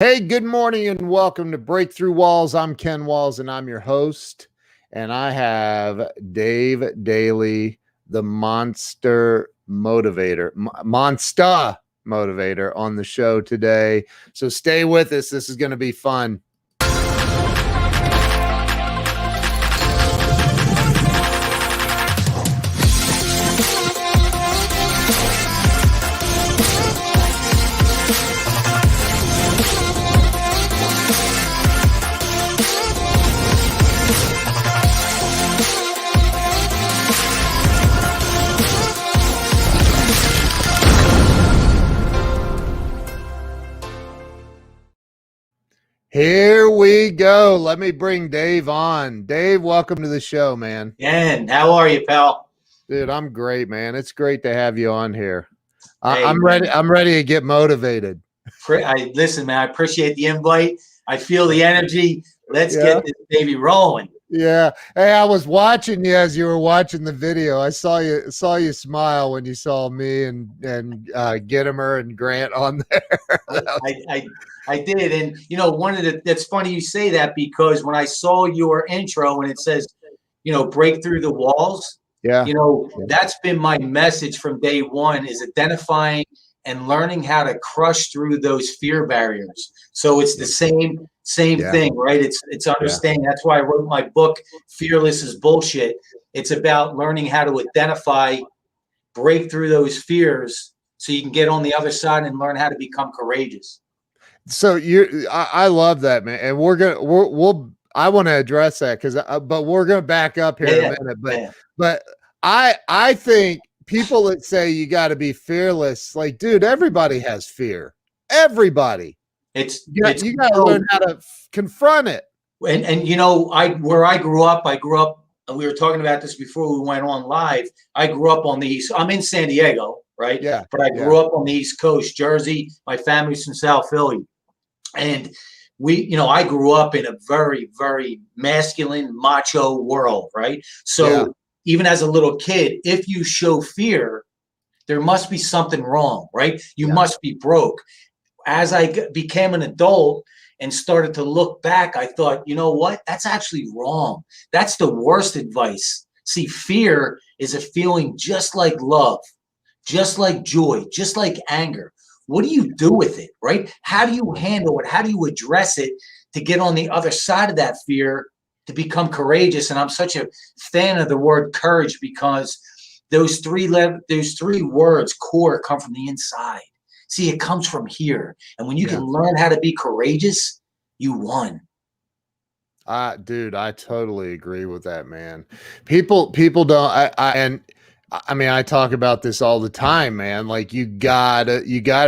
Hey, good morning and welcome to Breakthrough Walls. I'm Ken Walls and I'm your host. And I have Dave Daley, the monster motivator, on the show today. So stay with us. This is going to be fun. Here we go. Let me bring Dave on. Dave, welcome to the show, man. And how are you, pal? Dude, I'm great, man. It's great to have you on here. Hey, I'm ready. I'm ready to get motivated. Listen, man, I appreciate the invite. I feel the energy. Let's get this baby rolling. Yeah. Hey, I was watching you as you were watching the video. I saw you smile when you saw me and Gittimer and Grant on there. I did. And that's funny you say that, because when I saw your intro and it says, break through the walls, that's been my message from day one, is identifying and learning how to crush through those fear barriers. So it's the same thing, right? It's understanding. That's why I wrote my book, Fearless is Bullshit. It's about learning how to identify, break through those fears so you can get on the other side and learn how to become courageous. So I love that, man. And I want to address that but we're going to back up here in a minute. But I think people that say you got to be fearless, like, dude, everybody has fear. Everybody. You got to learn how to confront it. And where I grew up, and we were talking about this before we went on live. I grew up on the East. I'm in San Diego, right? Yeah. But I grew up on the East Coast, Jersey. My family's from South Philly. And I grew up in a very, very masculine, macho world, right? So even as a little kid, if you show fear, there must be something wrong, right? You must be broke. As I became an adult and started to look back, I thought, you know what? That's actually wrong. That's the worst advice. See, fear is a feeling just like love, just like joy, just like anger. What do you do with it, right? How do you handle it? How do you address it to get on the other side of that fear, to become courageous? And I'm such a fan of the word courage, because those three words, core, come from the inside. See, it comes from here. And when you can learn how to be courageous, you won. Dude, I totally agree with that, man. People don't, I talk about this all the time, man. Like, you gotta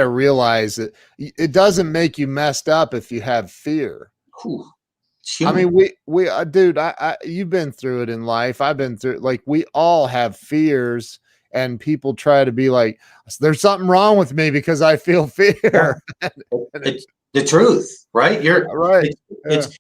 realize that it doesn't make you messed up if you have fear. I mean, dude, you've been through it in life. I've been through it. Like, we all have fears, and people try to be like, there's something wrong with me because I feel fear. It's the truth, right? You're right.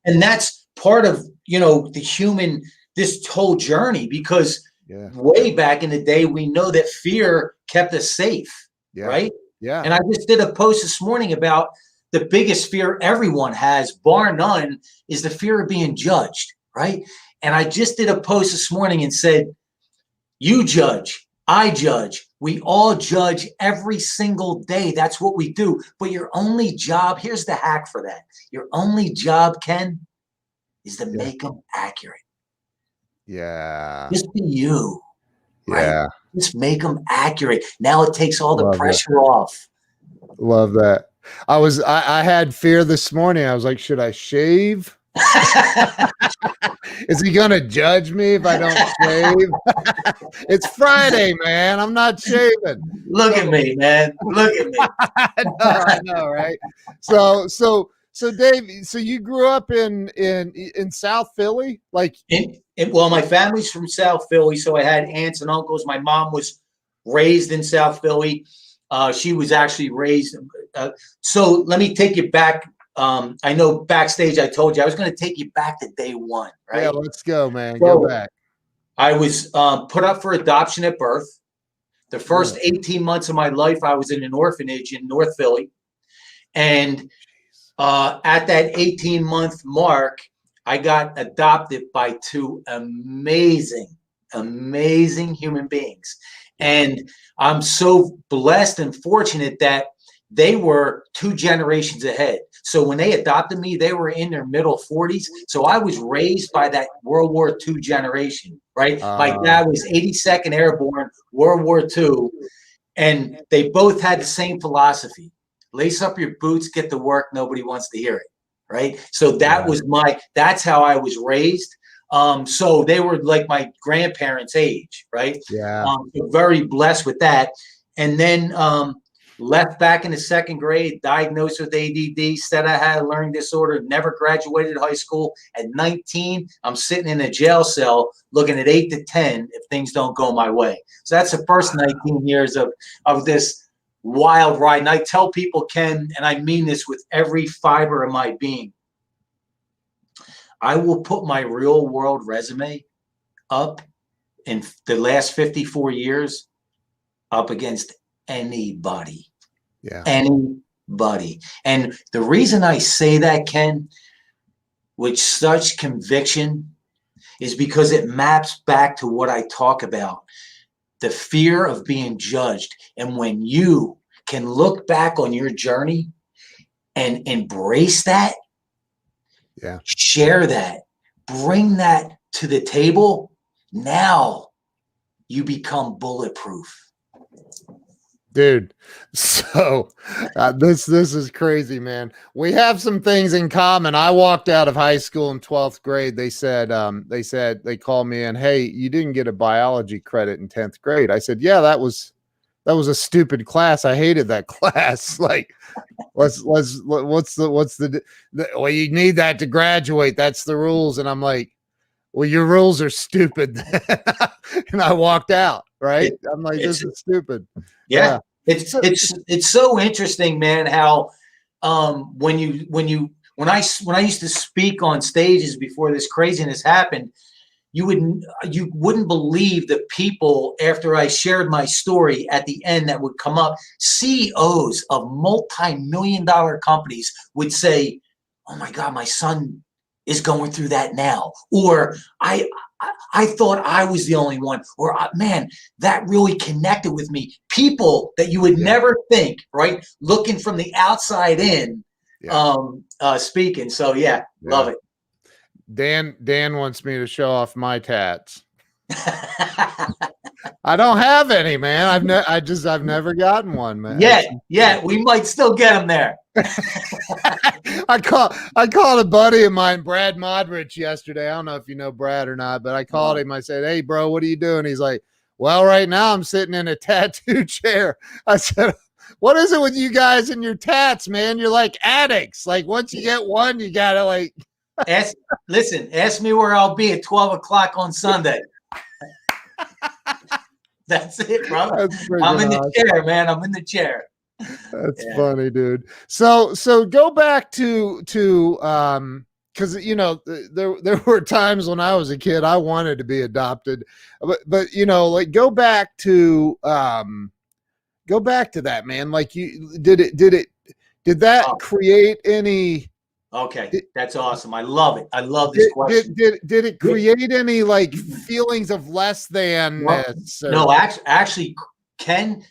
And that's part of, the human, this whole journey, because way back in the day, we know that fear kept us safe, right? Yeah. And I just did a post this morning about the biggest fear everyone has, bar none, is the fear of being judged, right? And I just did a post this morning and said, you judge, I judge, we all judge every single day. That's what we do. But your only job, here's the hack for that. Your only job, Ken, is to make them accurate. Yeah. Just be you. Right? Just make them accurate. Now it takes all the pressure off. Love that. I had fear this morning. I was like, should I shave? Is he gonna judge me if I don't shave? It's Friday, man. I'm not shaving. Look at me, man. Look at me. I know, right? So Dave, so you grew up in South Philly? Like, well, my family's from South Philly, so I had aunts and uncles. My mom was raised in South Philly. She was actually raised. So let me take you back. I know backstage I told you I was going to take you back to day one, right? Yeah, let's go, man. Go back. I was put up for adoption at birth. The first 18 months of my life, I was in an orphanage in North Philly. And At that 18-month mark, I got adopted by two amazing human beings. And I'm so blessed and fortunate that they were 2 generations ahead. So when they adopted me, they were in their middle 40s. So I was raised by that World War II generation, right? My dad was 82nd Airborne, World War II, and they both had the same philosophy. Lace up your boots, get to work. Nobody wants to hear it, right? So that's how I was raised. So they were like my grandparents' age, right? Yeah. So very blessed with that. And then left back in the 2nd grade, diagnosed with ADD, said I had a learning disorder, never graduated high school. At 19, I'm sitting in a jail cell looking at 8 to 10 if things don't go my way. So that's the first 19 years of this wild ride. And I tell people, Ken, and I mean this with every fiber of my being, I will put my real world resume up in the last 54 years up against anybody. Yeah. Anybody. And the reason I say that, Ken, with such conviction, is because it maps back to what I talk about, the fear of being judged. And when you can look back on your journey and embrace that, share that, bring that to the table, now you become bulletproof. Dude, so this is crazy, man. We have some things in common. I walked out of high school in 12th grade. They said they called me in, "Hey, you didn't get a biology credit in 10th grade." I said, "Yeah, that was a stupid class. I hated that class." Like, what's the well, you need that to graduate. That's the rules. And I'm like, well, your rules are stupid. And I walked out, right? I'm like, this is stupid. Yeah. It's so interesting, man, how when I used to speak on stages before this craziness happened, you wouldn't believe the people after I shared my story at the end that would come up. CEOs of multi-million-dollar companies would say, "Oh my God, my son is going through that now," or I thought I was the only one, or man, that really connected with me. People that you would never think, right? Looking from the outside in, speaking. So love it. Dan wants me to show off my tats. I don't have any, man. I've never gotten one, man. Yeah, we might still get them there. I called a buddy of mine, Brad Modrich, yesterday. I don't know if you know Brad or not, but I called him. I said, "Hey, bro, what are you doing?" He's like, "Well, right now I'm sitting in a tattoo chair." I said, "What is it with you guys and your tats, man? You're like addicts. Like once you get one, you gotta like." Ask me where I'll be at 12 o'clock on Sunday. That's it, bro. I'm in the chair, man. I'm in the chair. That's funny, dude. So go back to because there were times when I was a kid I wanted to be adopted, but like go back to that, man. Like did that create any? Okay, that's awesome. I love it. I love this question. Did it create any like feelings of less than-ness? No, actually, Ken,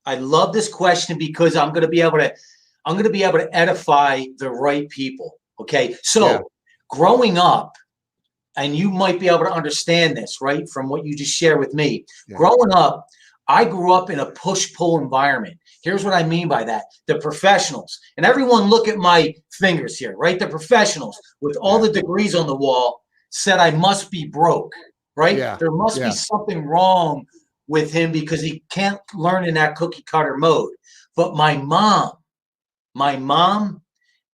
I love this question because I'm going to be able to edify the right people. Okay, so growing up, and you might be able to understand this, right, from what you just shared with me. Yeah. Growing up, I grew up in a push-pull environment. Here's what I mean by that. The professionals, and everyone look at my fingers here, right? The professionals with all the degrees on the wall said I must be broke, right? Yeah. There must be something wrong with him because he can't learn in that cookie cutter mode. But my mom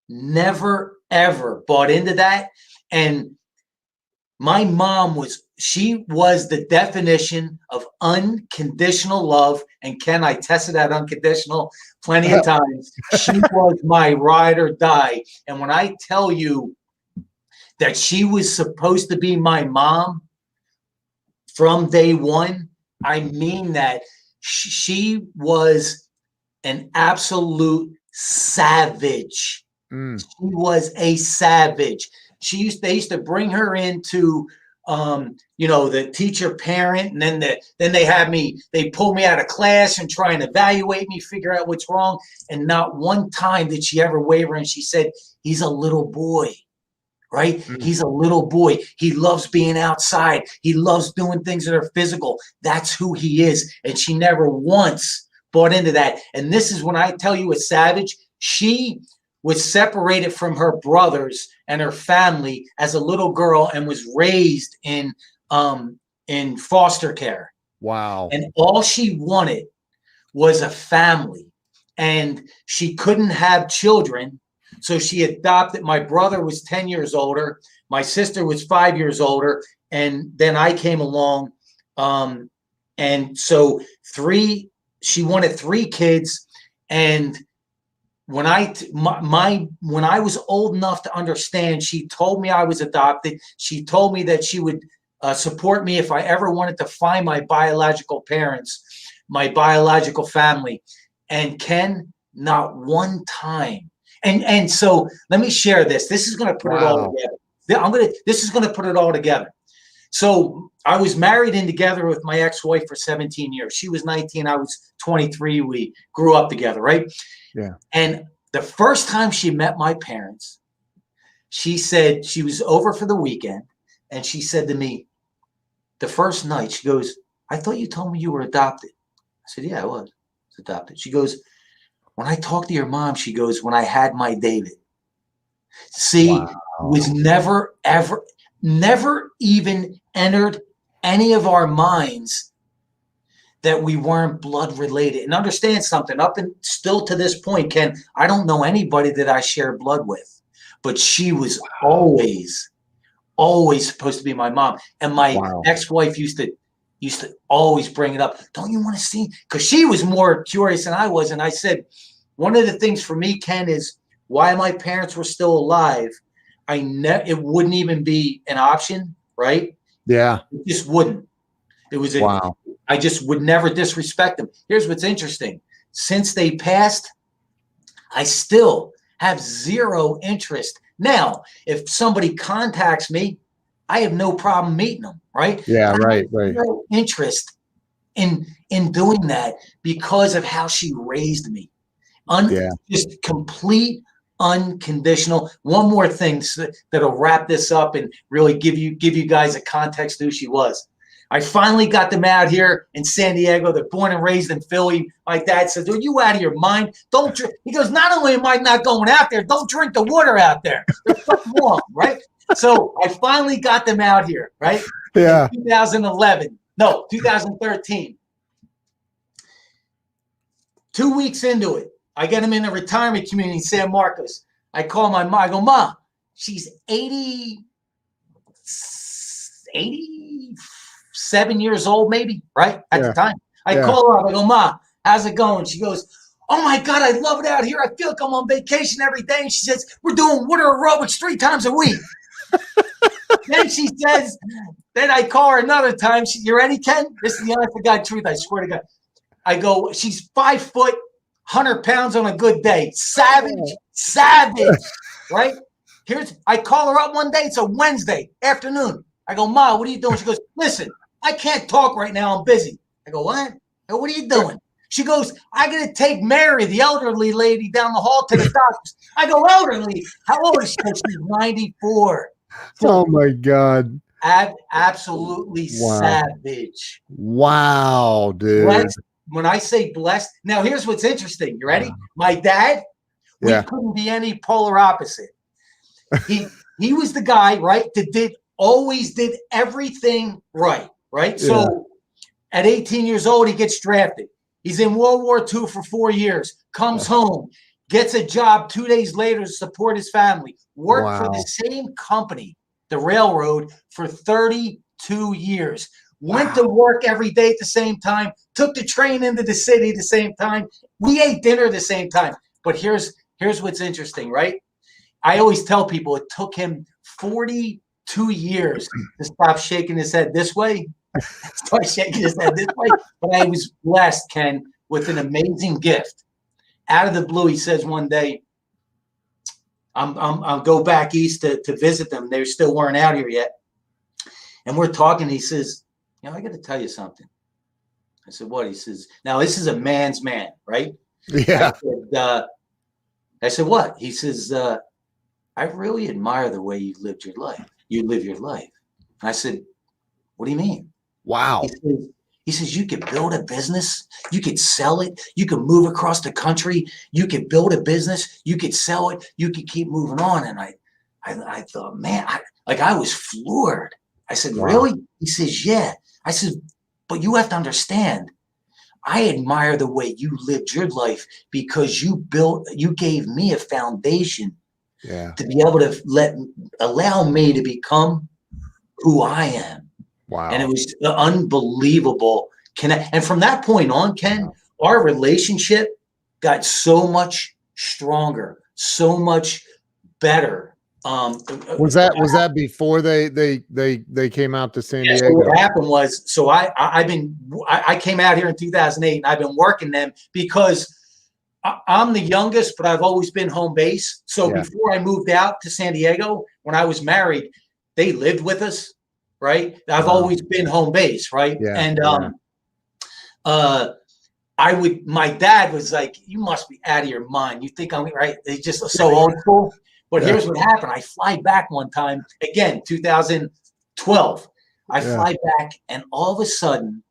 never, ever bought into that. And my mom was the definition of unconditional love. And Ken, I tested that unconditional plenty of times. She was my ride or die. And when I tell you that she was supposed to be my mom from day one, I mean that. She was an absolute savage Mm. She was a savage. They used to bring her into the teacher parent, and then they pull me out of class and try and evaluate me, figure out what's wrong. And not one time did she ever waver. And she said, he's a little boy, right? Mm. He's a little boy. He loves being outside. He loves doing things that are physical. That's who he is. And she never once bought into that. And this is when I tell you a savage. She was separated from her brothers and her family as a little girl and was raised in foster care. Wow. And all she wanted was a family. And she couldn't have children. So she adopted. My brother was 10 years older. My sister was 5 years older. And then I came along. And so she wanted 3 kids. And when I was old enough to understand, she told me I was adopted. She told me that she would support me if I ever wanted to find my biological parents, my biological family. And Ken, not one time. And so let me share this. This is going to put it all together. This is going to put it all together. So I was married and together with my ex-wife for 17 years. She was 19. I was 23. We grew up together, right? Yeah. And the first time she met my parents, she said she was over for the weekend. And she said to me, the first night, she goes, I thought you told me you were adopted. I said, yeah, I was adopted. She goes, when I talked to your mom, she goes, when I had my David. See, was never, ever, never even entered any of our minds that we weren't blood related. And understand something, up and still to this point, Ken, I don't know anybody that I share blood with, but she was always supposed to be my mom. And my ex-wife used to always bring it up. Don't you want to see? Because she was more curious than I was. And I said, one of the things for me, Ken, is why my parents were still alive. It wouldn't even be an option, right? Yeah. It just wouldn't. It was I just would never disrespect them. Here's what's interesting. Since they passed, I still have zero interest. Now, if somebody contacts me, I have no problem meeting them, right? Yeah, right. No interest in doing that because of how she raised me. Just complete unconditional. One more thing that'll wrap this up and really give you guys a context to who she was. I finally got them out here in San Diego. They're born and raised in Philly. My dad said, "Are you out of your mind? Don't drink." He goes, "Not only am I not going out there, don't drink the water out there. There's something wrong," right? So I finally got them out here, right? Yeah. In 2013. 2 weeks into it, I get them in a retirement community in San Marcos. I call my mom. I go, "Ma, she's 87 years old, maybe, right? At the time. I call her up. I go, "Ma, how's it going?" She goes, "Oh my God, I love it out here. I feel like I'm on vacation every day." And she says, "We're doing water aerobics 3 times a week." Then she says, then I call her another time. You ready, Ken? This is the honest to God truth. I swear to God. I go, she's 5 foot, 100 pounds on a good day. Savage, right? I call her up one day. It's a Wednesday afternoon. I go, "Ma, what are you doing?" She goes, "Listen, I can't talk right now. I'm busy." I go, "What?" I go, "What are you doing?" She goes, "I got to take Mary, the elderly lady, down the hall to the doctors." I go, "Elderly? How old is she?" She's 94. Oh my God. Absolutely savage. Wow, dude. Blessed. When I say blessed, now here's what's interesting. You ready? My dad, we couldn't be any polar opposite. He was the guy, right, that always did everything right? So at 18 years old, he gets drafted. He's in World War II for 4 years, comes home, gets a job 2 days later to support his family, worked for the same company, the railroad, for 32 years. Went to work every day at the same time, took the train into the city at the same time. We ate dinner at the same time. But here's what's interesting, right? I always tell people it took him 42 years to stop shaking his head this way, start shaking his head this way. But I was blessed, Ken, with an amazing gift. Out of the blue, he says one day, I'll go back east to visit them. They still weren't out here yet. And we're talking. He says, I got to tell you something. I said, what? He says, now this is a man's man, right? Yeah. I said, what? He says, I really admire the way you lived your life. You live your life. And I said, what do you mean? Wow. He says, you could build a business. You could sell it. You could move across the country. You could build a business. You could sell it. You could keep moving on. And I thought, man, I was floored. I said, Wow. really? He says, yeah. I said, but you have to understand, I admire the way you lived your life because you gave me a foundation to be able to allow me to become who I am. Wow. And it was unbelievable connect. And from that point on, Ken, our relationship got so much stronger, so much better. Was that before they came out to San Diego? So what happened was, so I came out here in 2008, and I've been working them because I'm the youngest, but I've always been home base. So before I moved out to San Diego, when I was married, they lived with us, right? I've always been home base, right? Yeah. And my dad was like, you must be out of your mind. You think I'm right? They just so old school. But here's what happened. I fly back one time, again, 2012. I fly back, and all of a sudden,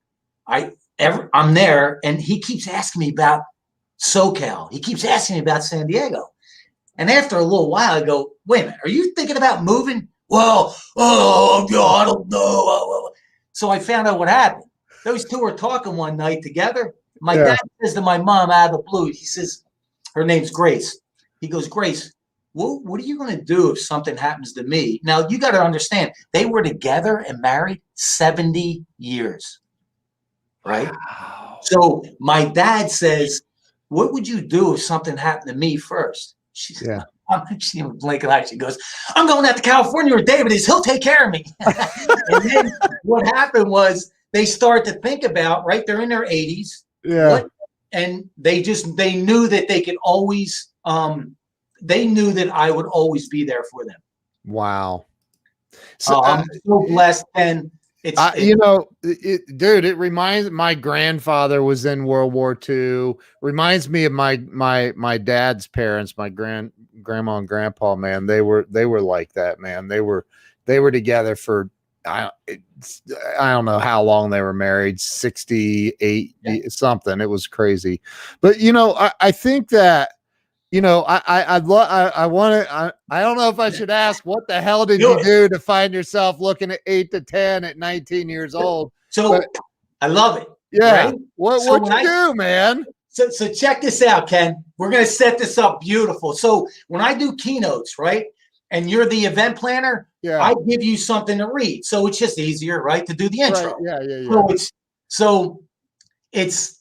I'm there, and he keeps asking me about SoCal. He keeps asking me about San Diego. And after a little while, I go, wait a minute, are you thinking about moving? Well, I don't know. So I found out what happened. Those two were talking one night together. My dad says to my mom out of the blue, he says, her name's Grace. He goes, Grace, what are you going to do if something happens to me? Now, you got to understand, they were together and married 70 years, right? Wow. So my dad says, what would you do if something happened to me first? She said, she blinking out. She goes, I'm going out to California where David is. He'll take care of me. And then what happened was they start to think about, right? They're in their 80s. Yeah. And they knew that they could always, they knew that I would always be there for them. Wow. So I'm so blessed. And dude, it reminds, my grandfather was in World War II. Reminds me of my dad's parents, my grandma and grandpa, man. They were like that, man. They were together for, I don't know how long they were married, 68 something. It was crazy. But, I think that, I don't know if I should ask, what the hell did you do to find yourself looking at 8 to 10 at 19 years old? So I love it. Yeah. Right? What'd you do, man? So check this out, Ken. We're going to set this up beautiful. So when I do keynotes, right, and you're the event planner, I give you something to read. So it's just easier, right, to do the intro. Right. Yeah. So it's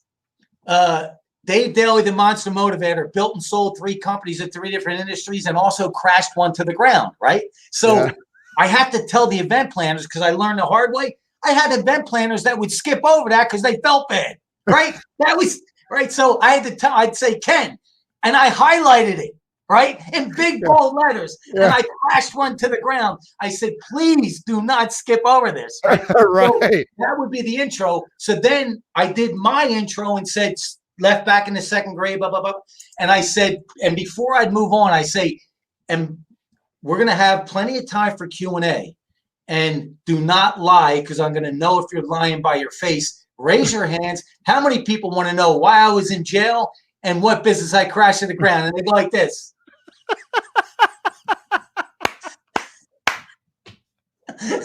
Dave Daley, the Monster Motivator, built and sold 3 companies in 3 different industries and also crashed one to the ground, right? So I have to tell the event planners, because I learned the hard way. I had event planners that would skip over that because they felt bad, right? That was, right? So I had to I'd say, Ken, and I highlighted it, right, in big bold letters, and I crashed one to the ground. I said, please do not skip over this, right? Right. So that would be the intro. So then I did my intro and said, left back in the 2nd grade, blah, blah, blah. And I said, and before I'd move on, I say, and we're going to have plenty of time for Q&A. And do not lie, because I'm going to know if you're lying by your face. Raise your hands. How many people want to know why I was in jail and what business I crashed to the ground? And they go like this.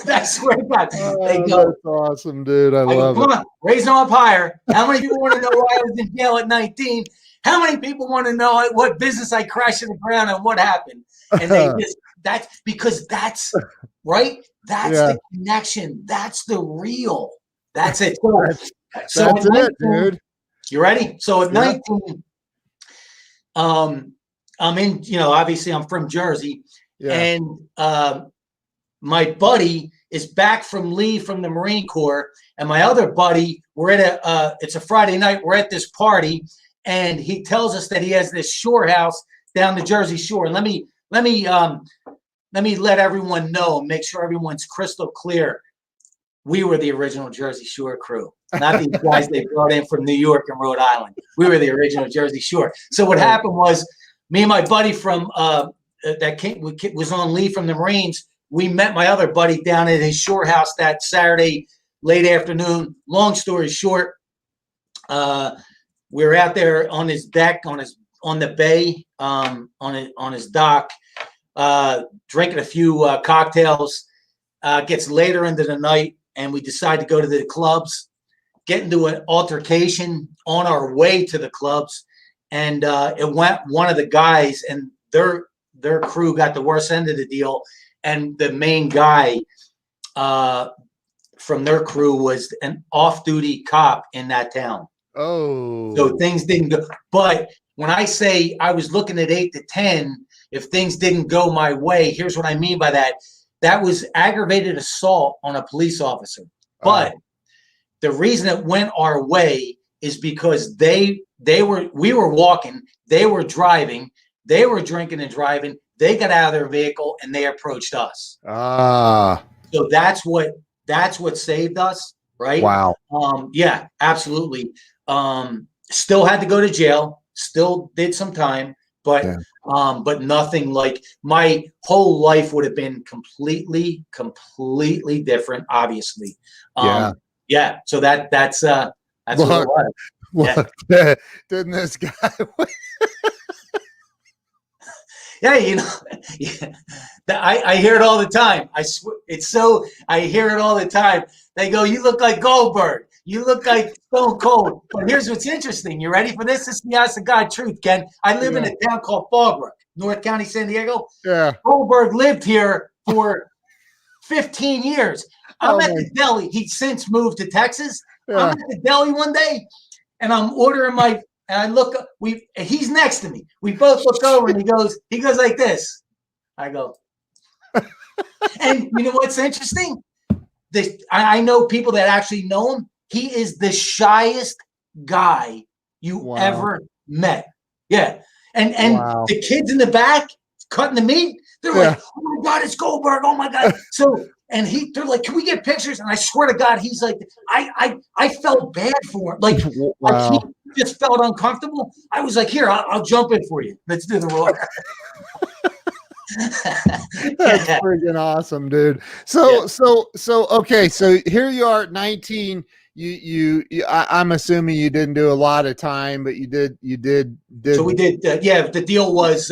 That's swear to God. They go, that's awesome, dude. I love it. Come on, raise them up higher. How many people want to know why I was in jail at 19? How many people want to know what business I crashed to the ground and what happened? And they that's because that's right. That's the connection. That's the real. That's it. So that's it, 19, dude. You ready? So at 19, I'm in, obviously I'm from Jersey, and my buddy is back from leave from the Marine Corps, and my other buddy, we're at it's a Friday night, we're at this party, and he tells us that he has this shore house down the Jersey Shore. And let me let me let everyone know, make sure everyone's crystal clear. We were the original Jersey Shore crew, not these guys they brought in from New York and Rhode Island. We were the original Jersey Shore. So what happened was, me and my buddy from was on leave from the Marines. We met my other buddy down at his shore house that Saturday late afternoon. Long story short, we were out there on his deck, on the bay, on his dock, drinking a few cocktails. Gets later into the night, and we decide to go to the clubs, get into an altercation on our way to the clubs, and it went one of the guys, and their crew got the worst end of the deal, and the main guy from their crew was an off-duty cop in that town. Oh. So things didn't go. But when I say I was looking at 8 to 10, if things didn't go my way, here's what I mean by that. That was aggravated assault on a police officer. But the reason it went our way is because we were walking, they were driving, they were drinking and driving, they got out of their vehicle and they approached us. So that's what saved us, right? Wow. Yeah, absolutely. Still had to go to jail, still did some time, but nothing like my whole life would have been completely different, obviously. Yeah. So that's what it was. Look, didn't this guy? Yeah, you know, I hear it all the time. I swear, I hear it all the time. They go, "You look like Goldberg. You look like Stone Cold." But here's what's interesting. You ready for this? This is the honest to God truth, Ken. I live in a town called Fallbrook, North County, San Diego. Yeah. Goldberg lived here for 15 years. I'm at the deli. He since moved to Texas. Yeah. I'm at the deli one day, and I'm ordering and I look. He's next to me. We both look over, and he goes like this. I go, and you know what's interesting? I know people that actually know him. He is the shyest guy you ever met. Yeah, and the kids in the back cutting the meat. They're like, "Oh my God, it's Goldberg! Oh my God!" So. And they're like, "Can we get pictures?" And I swear to God, he's like, I felt bad for him. Like, he just felt uncomfortable. I was like, "Here, I'll jump in for you. Let's do the roller." That's freaking awesome, dude. So okay. So here you are at 19. I'm assuming you didn't do a lot of time, but you did. So we did. The deal was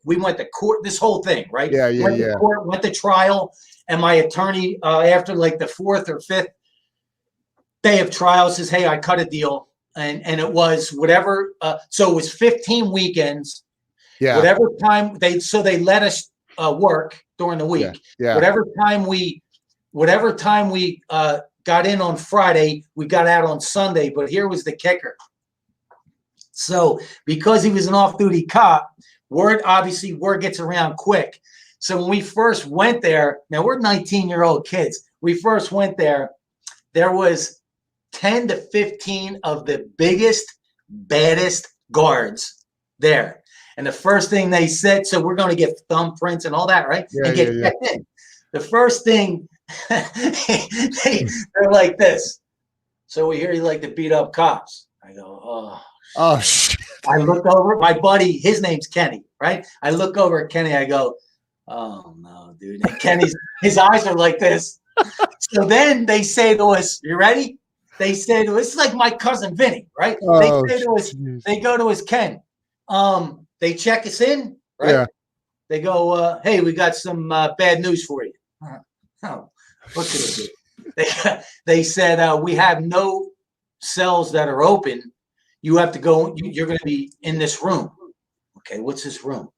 we went to court. This whole thing, right? Went to court, went to trial. And my attorney, after like the 4th or 5th day of trial, says, "Hey, I cut a deal." And it was whatever. So it was 15 weekends. Yeah. Whatever time they let us work during the week. Yeah. Whatever time we got in on Friday, we got out on Sunday. But here was the kicker. So because he was an off-duty cop, word gets around quick. So when we first went there, now we're 19-year-old kids. We first went there, there was 10 to 15 of the biggest, baddest guards there. And the first thing they said, so we're going to get thumbprints and all that, right? And get checked in. The first thing, they're like this. "So we hear you like to beat up cops." I go, oh shit. I look over at my buddy, his name's Kenny, right? I look over at Kenny, I go, "Oh no, dude." And Kenny's his eyes are like this. So then they say to us, "You ready?" They say to us, it's like my cousin Vinny, right? They say to us, they go to us, "Ken, they check us in, right?" Yeah. They go, "Hey, we got some bad news for you." Oh, what could it be? They said, "We have no cells that are open. You have to go. You're going to be in this room." Okay, what's this room?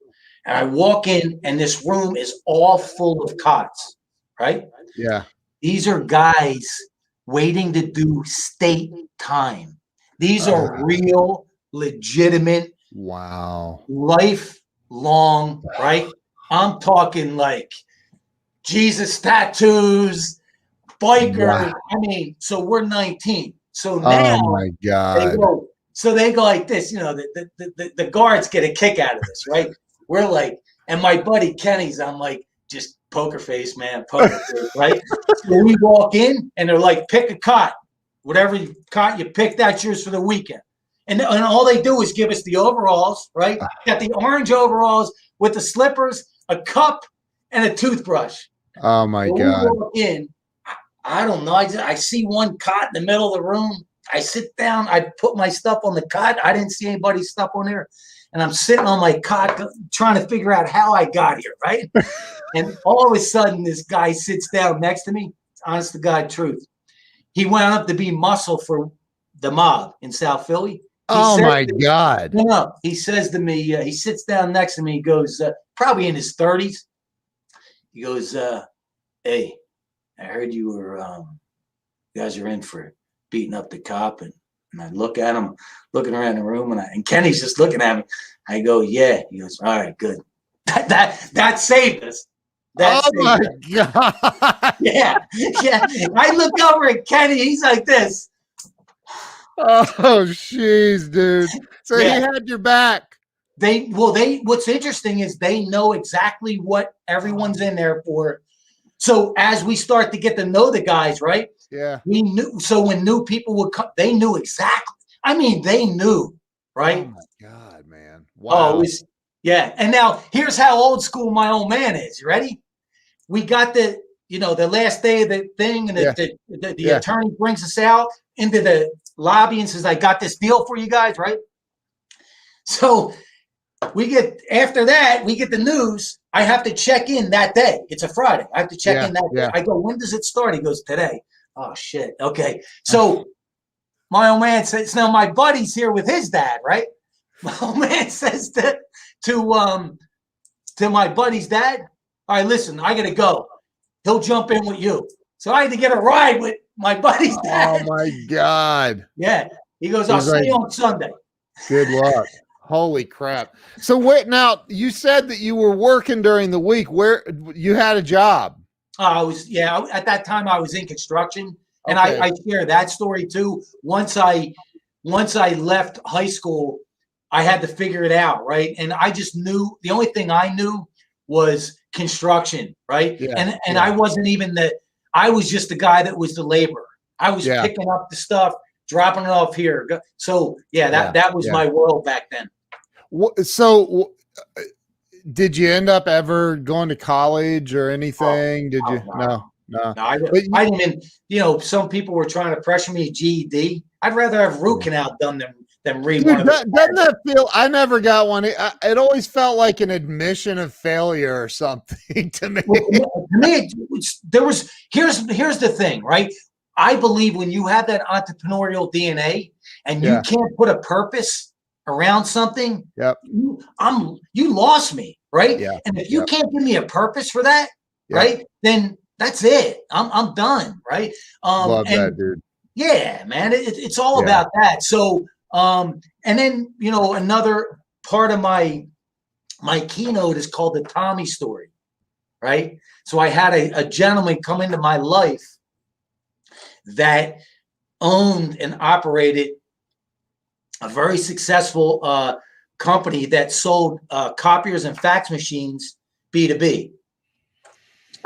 And I walk in, and this room is all full of cots, right? Yeah. These are guys waiting to do state time. These are real, legitimate, lifelong, right? I'm talking like Jesus tattoos, biker. I mean, so we're 19. So now, oh my God. They go like this. You know, the guards get a kick out of this, right? We're like, And my buddy Kenny's, I'm like, just poker face, man, poker face, right? So we walk in and they're like, pick a cot. Whatever cot you pick, that's yours for the weekend. And all they do is give us the overalls, right? Got the orange overalls with the slippers, a cup, and a toothbrush. Oh my God. We walk in, I don't know. I see one cot in the middle of the room. I sit down. I put my stuff on the cot. I didn't see anybody's stuff on there. And I'm sitting on my cot trying to figure out how I got here, right? And all of a sudden, this guy sits down next to me. Honest to God, truth. He went up to be muscle for the mob in South Philly. Oh my God. No, he says to me, he sits down next to me. He goes, probably in his 30s. He goes, hey, I heard you were, you guys are in for beating up the cop. And I look at him, looking around the room, and Kenny's just looking at me. I go, yeah. He goes, all right, good. That saved us. Oh my God. Yeah. I look over at Kenny. He's like this. Oh, jeez, dude. So he had your back. What's interesting is they know exactly what everyone's in there for. So as we start to get to know the guys, right? Yeah. We knew. So when new people would come, they knew exactly. I mean, they knew, right? Oh my God, man. Wow. Oh, yeah. And now here's how old school my old man is. You ready? We got the last day of the thing, and the attorney brings us out into the lobby and says, I got this deal for you guys, right? So after that, we get the news. I have to check in that day. It's a Friday. I have to check in that day. I go, when does it start? He goes, today. Oh, shit. Okay. So my old man says, now my buddy's here with his dad, right? My old man says to my buddy's dad, all right, listen, I got to go. He'll jump in with you. So I had to get a ride with my buddy's dad. Oh, my God. Yeah. He goes, I'll see you on Sunday. Good luck. Holy crap. So wait, now you said that you were working during the week. Where you had a job? At that time I was in construction, and I share that story too. Once I left high school, I had to figure it out, right? And I just knew, the only thing I knew was construction, right? Yeah, and I wasn't even I was just the guy that was the laborer. I was picking up the stuff, dropping it off here. So that was my world back then. So did you end up ever going to college or anything? No. I didn't even, some people were trying to pressure me GED. I'd rather have root canal done than read one of doesn't that feel, I never got one. It always felt like an admission of failure or something to me. To me, here's the thing, right? I believe when you have that entrepreneurial DNA and you can't put a purpose around something, you lost me, right? Yeah. And if you can't give me a purpose for that, right, then that's it. I'm done, right? Love that, dude. Yeah, man, it's all about that. So, and then another part of my keynote is called the Tommy story, right? So I had a gentleman come into my life that owned and operated a very successful company that sold copiers and fax machines B2B.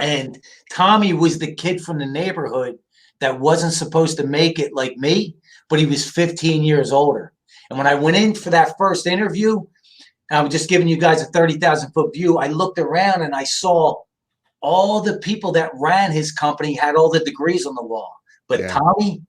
And Tommy was the kid from the neighborhood that wasn't supposed to make it like me, but he was 15 years older. And when I went in for that first interview, and I'm just giving you guys a 30,000 foot view, I looked around and I saw all the people that ran his company had all the degrees on the wall. But Tommy,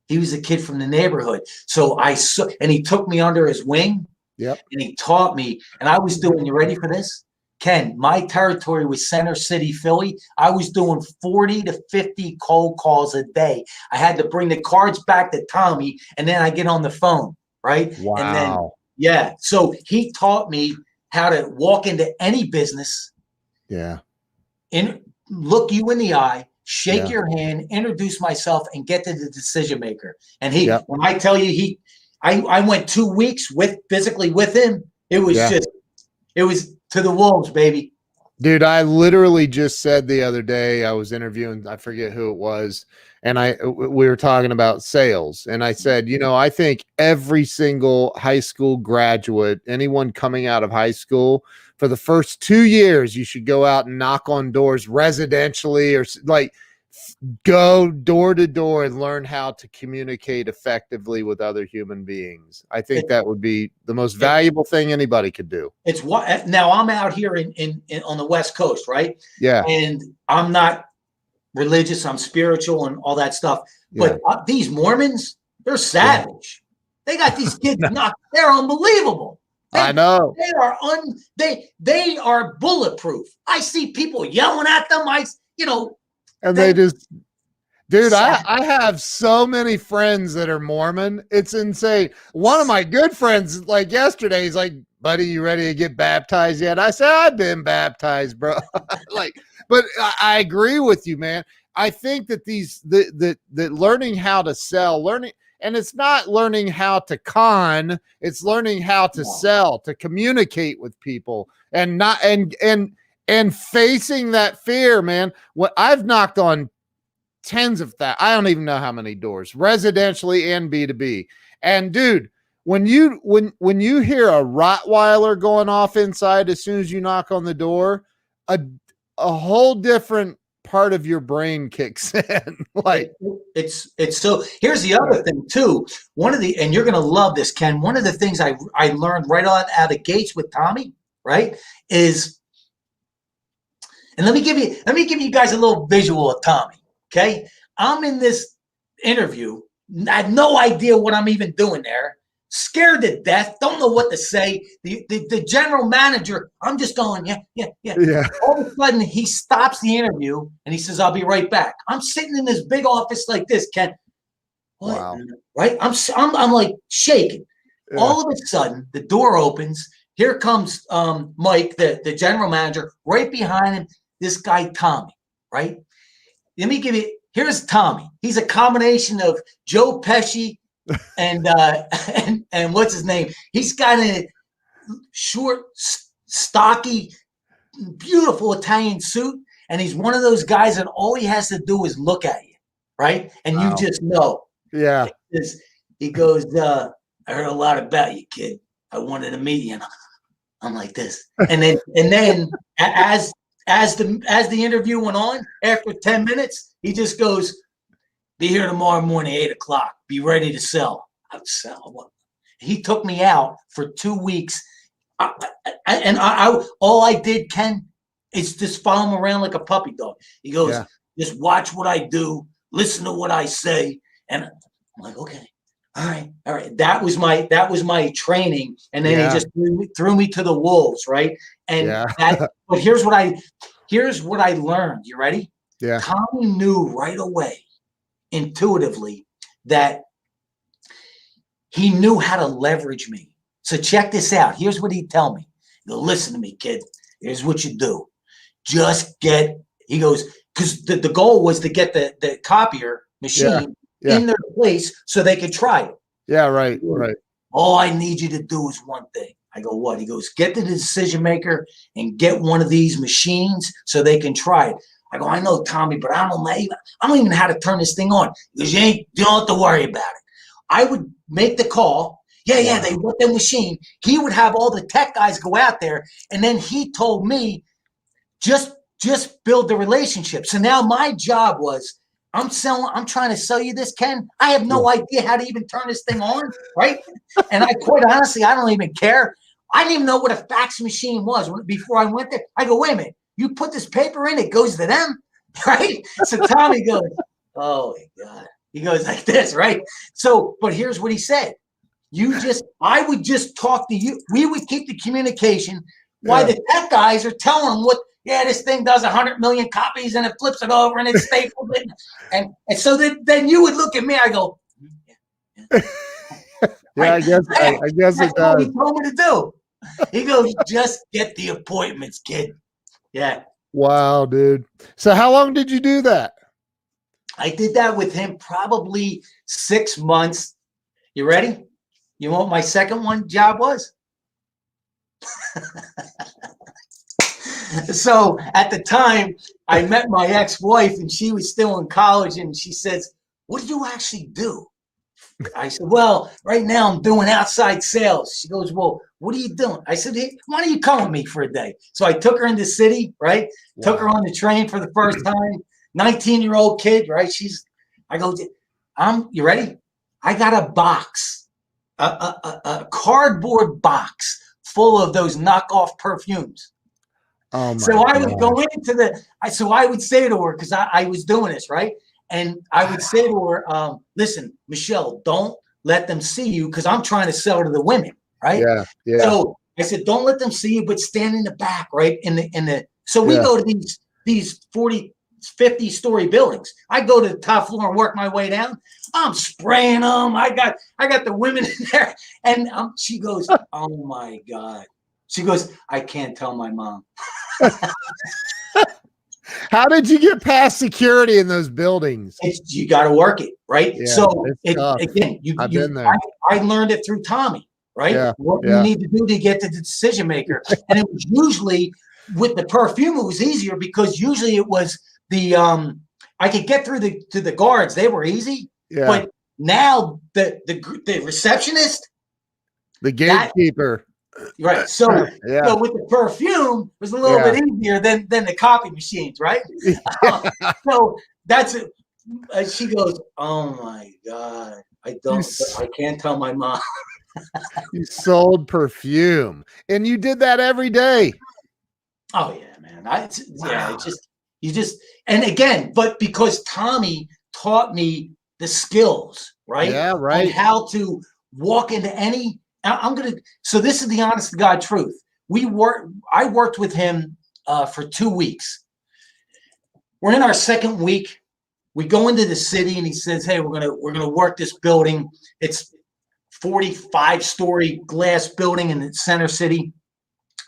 he was a kid from the neighborhood. So and he took me under his wing. Yep. And he taught me. And I was doing, you ready for this? Ken, my territory was Center City, Philly. I was doing 40 to 50 cold calls a day. I had to bring the cards back to Tommy, and then I get on the phone, right? Wow. And then, so he taught me how to walk into any business. Yeah. And look you in the eye, shake your hand, introduce myself, and get to the decision maker. And when I tell you I went 2 weeks physically with him, it was it was to the wolves, baby. Dude, I literally just said the other day, I was interviewing, I forget who it was, and we were talking about sales. And I said, I think every single high school graduate, anyone coming out of high school, for the first 2 years, you should go out and knock on doors residentially, or like go door to door and learn how to communicate effectively with other human beings. I think that would be the most valuable thing anybody could do. It's what now I'm out here in on the West Coast, right? Yeah. And I'm not religious, I'm spiritual and all that stuff. But these Mormons, they're savage. They got these kids knocked. They're unbelievable. I know. They are bulletproof. I see people yelling at them. And they just, dude, I have so many friends that are Mormon. It's insane. One of my good friends, like yesterday, he's like, buddy, you ready to get baptized yet? I said, I've been baptized, bro. But I agree with you, man. I think that that learning how to sell, and it's not learning how to con, it's learning how to sell, to communicate with people, and not, and facing that fear, man. What I've knocked on tens of that, I don't even know how many doors, residentially and B2B. And dude, when you hear a Rottweiler going off inside as soon as you knock on the door, a whole different part of your brain kicks in. Like it's so. Here's the other thing too. And you're gonna love this, Ken. One of the things I learned right out of the gates with Tommy, right, is. And let me give you guys a little visual of Tommy. Okay. I'm in this interview. I have no idea what I'm even doing there. Scared to death. Don't know what to say. The general manager, I'm just going, yeah. All of a sudden he stops the interview and he says, I'll be right back. I'm sitting in this big office like this, Ken. What? Wow. Right? I'm like shaking. Yeah. All of a sudden the door opens. Here comes Mike, the general manager, right behind him. This guy, Tommy, right? Let me give you, here's Tommy. He's a combination of Joe Pesci and what's his name? He's got a short, stocky, beautiful Italian suit. And he's one of those guys that all he has to do is look at you, right? And you just know. Yeah. He goes, I heard a lot about you, kid. I wanted to meet you. And I'm like this. And then as the interview went on, after 10 minutes, he just goes, be here tomorrow morning, 8:00. Be ready to sell. I would sell. He took me out for 2 weeks. All I did, Ken, is just follow him around like a puppy dog. He goes, just watch what I do, listen to what I say. And I'm like, okay, all right. That was my training. And then he just threw me to the wolves, right? And but here's what I learned. You ready? Yeah. Tommy knew right away, intuitively, that he knew how to leverage me. So check this out. Here's what he'd tell me. He'll listen to me, kid. Here's what you do. He goes, because the goal was to get the copier machine in their place so they could try it. Yeah, right. All I need you to do is one thing. I go, what? He goes, get to the decision maker and get one of these machines so they can try it. I go, I know, Tommy, but I don't even know how to turn this thing on. He goes, you don't have to worry about it. I would make the call. Yeah, they want the machine. He would have all the tech guys go out there, and then he told me, just build the relationship. So now my job was, I'm trying to sell you this, Ken. I have no idea how to even turn this thing on, right? And quite honestly, I don't even care. I didn't even know what a fax machine was before I went there. I go, wait a minute. You put this paper in, it goes to them, right? So Tommy goes, oh my God. He goes like this, right? So, but here's what he said. I would just talk to you. We would keep the communication while the tech guys are telling them this thing does 100 million copies and it flips it over and it's stapled. And so then you would look at me, I go, I guess it does. What he told me to do. He goes, just get the appointments, kid. Yeah. Wow, dude. So how long did you do that? I did that with him probably 6 months. You ready? You know what my second job was? So at the time, I met my ex-wife, and she was still in college, and she says, "What do you actually do?" I said, "Well, right now I'm doing outside sales." She goes, "Well, what are you doing?" I said, "Hey, why don't you come with me for a day?" So I took her in the city, right? Wow. Took her on the train for the first time. 19-year-old kid, right? I go, you ready? I got a box, a cardboard box full of those knockoff perfumes. Oh my So I would go God. into so I would say to her, because I was doing this, right? And I would say to her, listen, Michelle, don't let them see you, because I'm trying to sell to the women, right? Yeah. Yeah. So I said, don't let them see you, but stand in the back, right? So we go to these 40, 50-story buildings. I go to the top floor and work my way down. I'm spraying them. I got the women in there. And she goes, oh my God. She goes, I can't tell my mom. How did you get past security in those buildings? You got to work it, right? Yeah, So again, I've been there. I learned it through Tommy, right? Yeah, What you need to do to get to the decision maker. And it was usually with the perfume, it was easier, because usually it was I could get through to the guards. They were easy. Yeah. But now the receptionist, the gatekeeper. Right. So with the perfume, it was a little bit easier than the copy machines, right? So that's it. She goes, oh my God, I can't tell my mom. You sold perfume, and you did that every day. Oh yeah, man. And again, but because Tommy taught me the skills, right? Yeah, right. And how to walk into any. So this is the honest to God truth. I worked with him for 2 weeks. We're in our second week. We go into the city, and he says, hey, we're gonna work this building. It's 45-story glass building in the center city.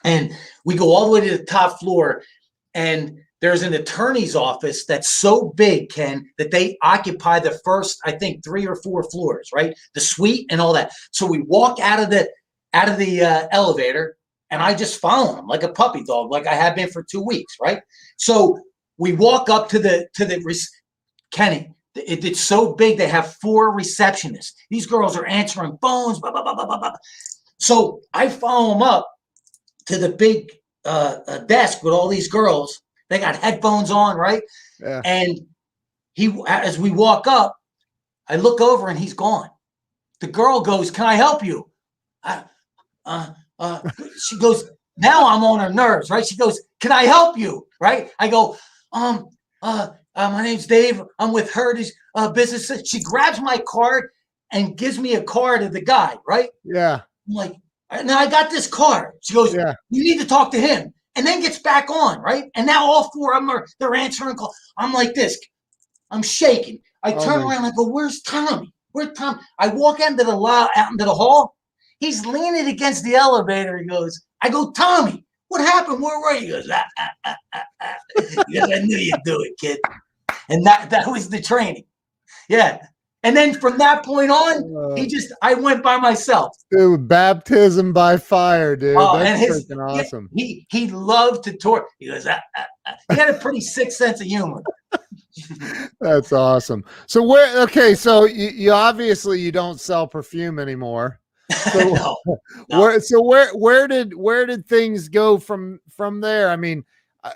And we go all the way to the top floor, and there's an attorney's office that's so big, Ken, that they occupy the first, I think, 3 or 4 floors, right? The suite and all that. So we walk out of the elevator, and I just follow him like a puppy dog, like I have been for 2 weeks, right? So we walk up to Kenny. It's so big, they have 4 receptionists. These girls are answering phones, blah, blah, blah, blah, blah, blah. So I follow him up to the big desk with all these girls. They got headphones on, right? Yeah. And as we walk up, I look over, and he's gone. The girl goes, can I help you? She goes, now I'm on her nerves, right? She goes, can I help you? Right? I go, my name's Dave. I'm with Heritage Business. She grabs my card and gives me a card of the guy, right? Yeah. I'm like, now I got this card. She goes, you need to talk to him. And then gets back on, right? And now all 4 of them they're answering calls. I'm like this. I'm shaking. I turn around and I go, where's Tommy? Where's Tom? I walk out into the hall. He's leaning against the elevator. I go, Tommy, what happened? Where were you? He goes, He goes, I knew you'd do it, kid. And that was the training. Yeah. And then from that point on, I went by myself. Dude, baptism by fire, dude. That's freaking awesome. He loved to tour. He goes, he had a pretty sick sense of humor. That's awesome. So so you obviously you don't sell perfume anymore. So No. where did things go from there? I mean,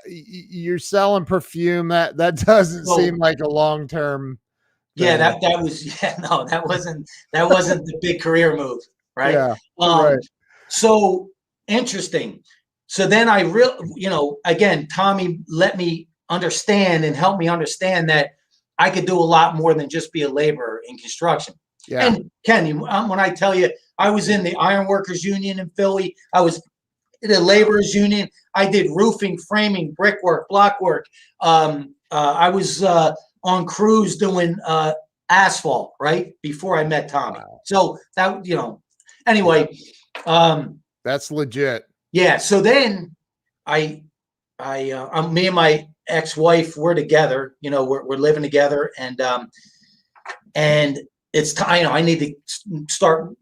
you're selling perfume. That doesn't seem like a long-term. Yeah, that wasn't the big career move, right? Yeah, right. So interesting. So then again, Tommy let me understand and help me understand that I could do a lot more than just be a laborer in construction. Yeah. And Ken, when I tell you, I was in the Iron Workers Union in Philly. I was in the Laborers Union. I did roofing, framing, brickwork, blockwork. I was on crews doing asphalt, right? Before I met Tommy. Wow. So that, anyway. That's legit. Yeah. So then me and my ex-wife, we're together, we're living together, and it's time, I need to start,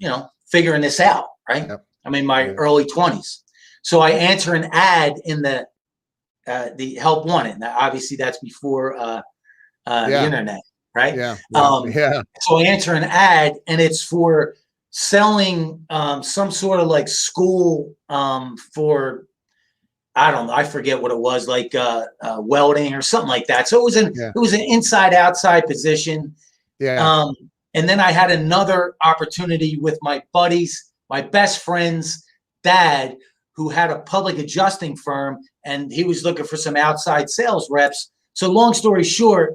figuring this out, right? Yep. I'm in my early 20s. So I answer an ad in the the help wanted. Now, obviously, that's before the internet, right? Yeah. So I answer an ad, and it's for selling some sort of like school for, I don't know, I forget what it was, like welding or something like that. So it was an inside outside position. Yeah. And then I had another opportunity with my buddies, my best friend's dad, who had a public adjusting firm, and he was looking for some outside sales reps. So long story short,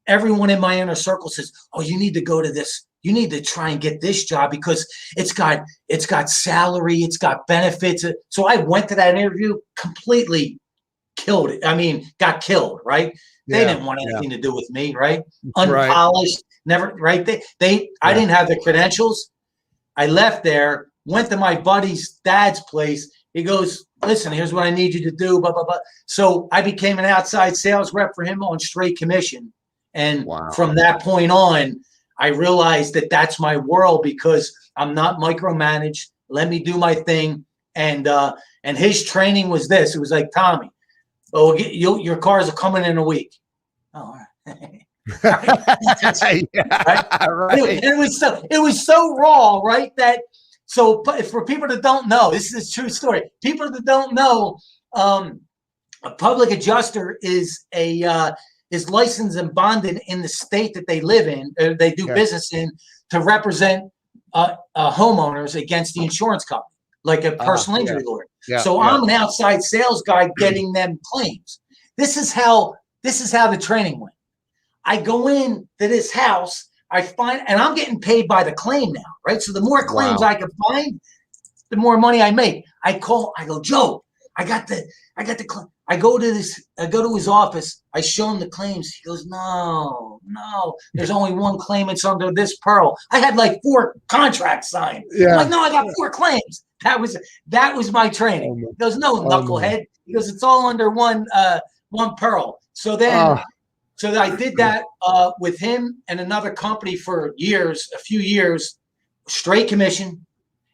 everyone in my inner circle says, "Oh, you need to go to this. You need to try and get this job because it's got salary, it's got benefits." So I went to that interview, completely killed it. I mean, got killed, right? They didn't want anything to do with me, right? Unpolished, never, right? I didn't have the credentials. I left there, went to my buddy's dad's place. He goes, "Listen, here's what I need you to do, blah, blah, blah." So I became an outside sales rep for him on straight commission. And from that point on, I realized that that's my world because I'm not micromanaged. Let me do my thing. And his training was this. It was like, "Tommy, your cars are coming in a week." Oh, all right. Right? It was so raw, right? So for people that don't know, this is a true story. People that don't know, a public adjuster is licensed and bonded in the state that they live in, or they do business in, to represent homeowners against the insurance company, like a personal injury lawyer. So I'm an outside sales guy getting them claims. This is how the training went. I go in to this house, I find, and I'm getting paid by the claim now, right? So the more claims I can find, the more money I make. I go, "Joe, I got the claim." I go to his office. I show him the claims. He goes, no, there's only one claim. It's under this pearl. I had like 4 contracts signed. I'm like, "No, I got 4 claims." That was my training. He goes, "No, knucklehead." He goes, "It's all under one pearl." So then, so I did that with him and another company for a few years, straight commission.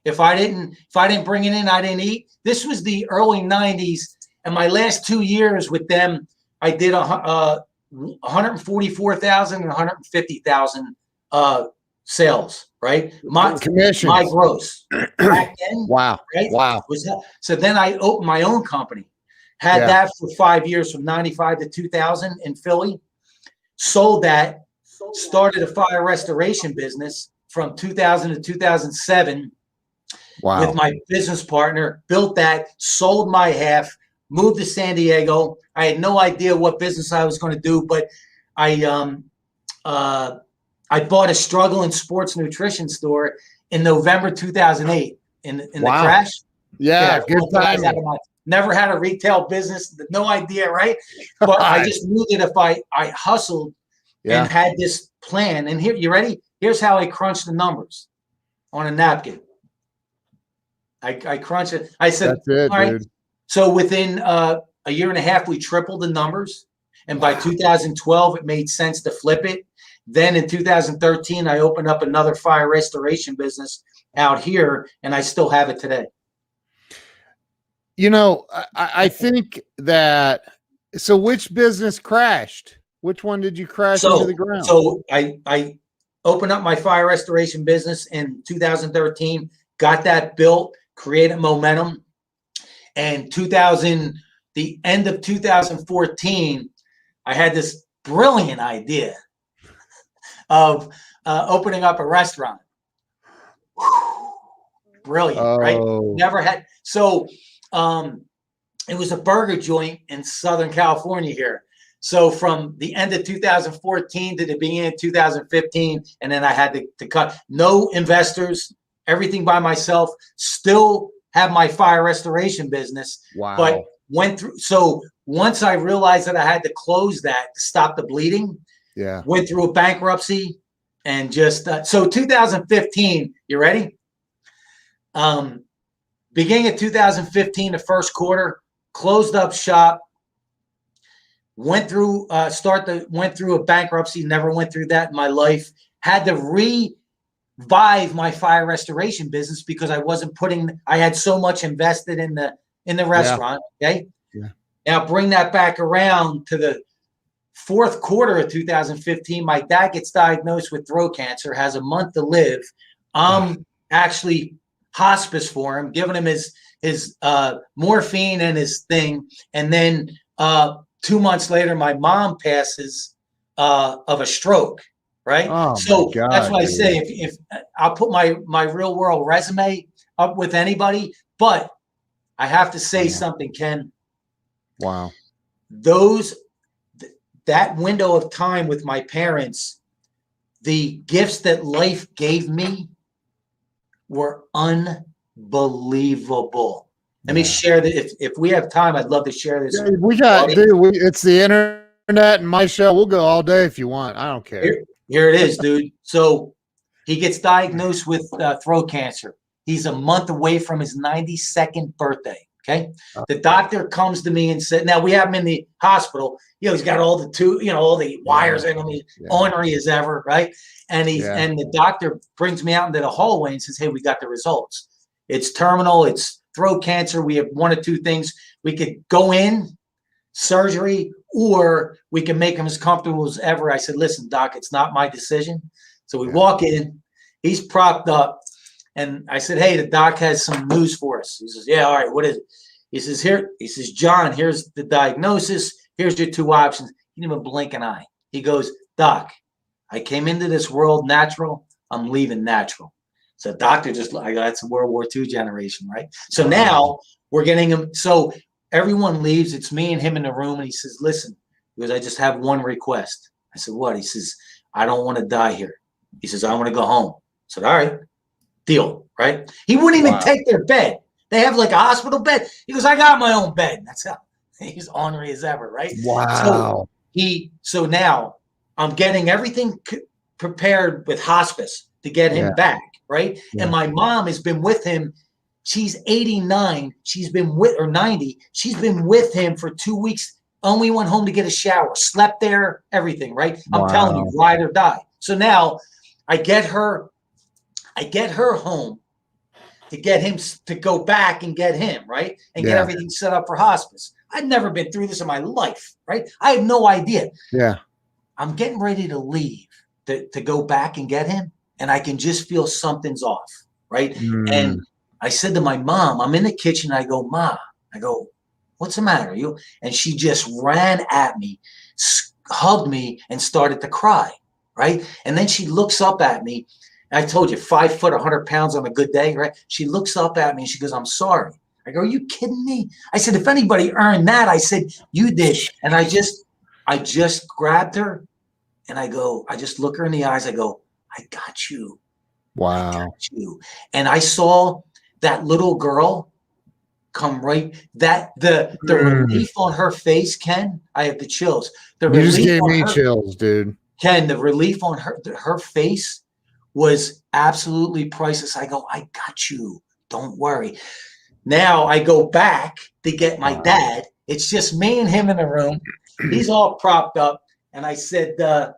If I didn't bring it in, I didn't eat. This was the early 90s. And my last 2 years with them, I did 144,000 and 150,000 sales, right? Commissions. My gross. Back then, Wow. Right? Wow. So then I opened my own company. Had that for 5 years, from 95 to 2000 in Philly. Sold that. Started a fire restoration business from 2000 to 2007. Wow. With my business partner. Built that. Sold my half. Moved to San Diego. I had no idea what business I was going to do, but I bought a struggling sports nutrition store in November 2008 in the crash. Yeah, good time. Never had a retail business, no idea, right? But I just knew that if I hustled and had this plan, and here, you ready? Here's how I crunched the numbers on a napkin. I crunched it. I said, "That's it, all right, dude." So within a year and a half, we tripled the numbers. And by 2012, it made sense to flip it. Then in 2013, I opened up another fire restoration business out here, and I still have it today. You know, I think that, so which business crashed? Which one did you crash into the ground? So I opened up my fire restoration business in 2013, got that built, created momentum. And the end of 2014, I had this brilliant idea of opening up a restaurant. Brilliant, right? Never had. So it was a burger joint in Southern California here. So from the end of 2014 to the beginning of 2015, and then I had to cut. No investors, everything by myself. Still have my fire restoration business. Wow. But went through. So once I realized that I had to close that to stop the bleeding, went through a bankruptcy, and just so 2015. You ready? Beginning of 2015, the first quarter, closed up shop. Went through a bankruptcy. Never went through that in my life. Had to revive my fire restoration business because I had so much invested in the restaurant. Okay. Now bring that back around to the fourth quarter of 2015. My dad gets diagnosed with throat cancer, has a month to live. I'm actually hospice for him, giving him his morphine and his thing. And then 2 months later, my mom passes of a stroke. Right. Oh So my God, that's why I dude. say if I'll put my real world resume up with anybody, but I have to say something, Ken. Wow. That window of time with my parents, the gifts that life gave me were unbelievable. Let me share that. If we have time, I'd love to share this. Yeah, we got, dude. It's the internet and my show. We'll go all day if you want. I don't care. Here it is, dude. So he gets diagnosed with throat cancer. He's a month away from his 92nd birthday. Okay. The doctor comes to me and said, now we have him in the hospital. He's got all the all the wires in him. He's ornery as ever. Right. And and the doctor brings me out into the hallway and says, hey, we got the results. It's terminal. It's throat cancer. We have one of two things. We could go in, surgery, or we can make him as comfortable as ever. I said, listen, doc, it's not my decision. So we walk in, he's propped up. And I said, hey, the doc has some news for us. He says, yeah, all right, what is it? He says, John, here's the diagnosis. Here's your two options. He didn't even blink an eye. He goes, doc, I came into this world natural. I'm leaving natural. So doctor that's a World War II generation, right? So now we're getting him. So everyone leaves. It's me and him in the room. And he says, listen, he goes, I just have one request. I said, what? He says, I don't want to die here. He says, I want to go home. I said, all right, deal, right? He wouldn't even take their bed. They have like a hospital bed. He goes, I got my own bed. That's how he's ornery as ever, right? Wow. So now I'm getting everything prepared with hospice to get him back, right? Yeah. And my mom has been with him. She's 89. She's been or 90. She's been with him for 2 weeks. Only went home to get a shower, slept there, everything, right? I'm telling you, ride or die. So now I get her home to get him to go back and get him, right? And get everything set up for hospice. I'd never been through this in my life, right? I had no idea. Yeah. I'm getting ready to leave to go back and get him. And I can just feel something's off, right? And I said to my mom, I'm in the kitchen. I go, Ma, what's the matter? And she just ran at me, hugged me, and started to cry, right? And then she looks up at me. I told you, 5 foot, 100 pounds on a good day, right? She looks up at me and she goes, I'm sorry. I go, are you kidding me? I said, if anybody earned that, I said, you did. And I just grabbed her and I just look her in the eyes. I go, I got you. Wow. I got you. And I saw that little girl come right, the relief on her face, Ken, I have the chills. You just gave me chills, dude. Ken, the relief on her face was absolutely priceless. I go, I got you. Don't worry. Now I go back to get my dad. It's just me and him in the room. He's all propped up. And I said, I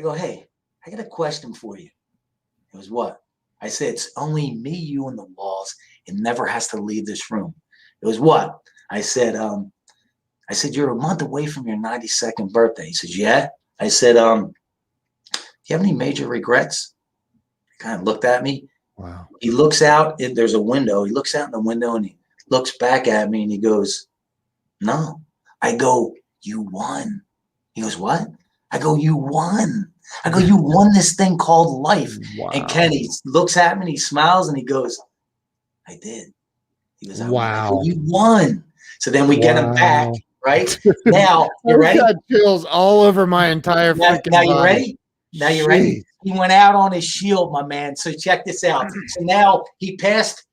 go, hey, I got a question for you. It was what? I said, it's only me, you, and the walls. It never has to leave this room. It was what? I said, you're a month away from your 92nd birthday. He says, yeah. I said, do you have any major regrets? He kind of looked at me. Wow. He looks out, there's a window. He looks out in the window and he looks back at me and he goes, no. I go, you won. He goes, what? I go, you won. I go, you won this thing called life. Wow. And Kenny looks at me and he smiles and he goes, I did. He goes, wow. Go, you won. So then we get him back, right? Now, you ready? I've got chills all over my entire freaking now you body. ready? Now you ready? He went out on his shield, my man. So check this out. So now he passed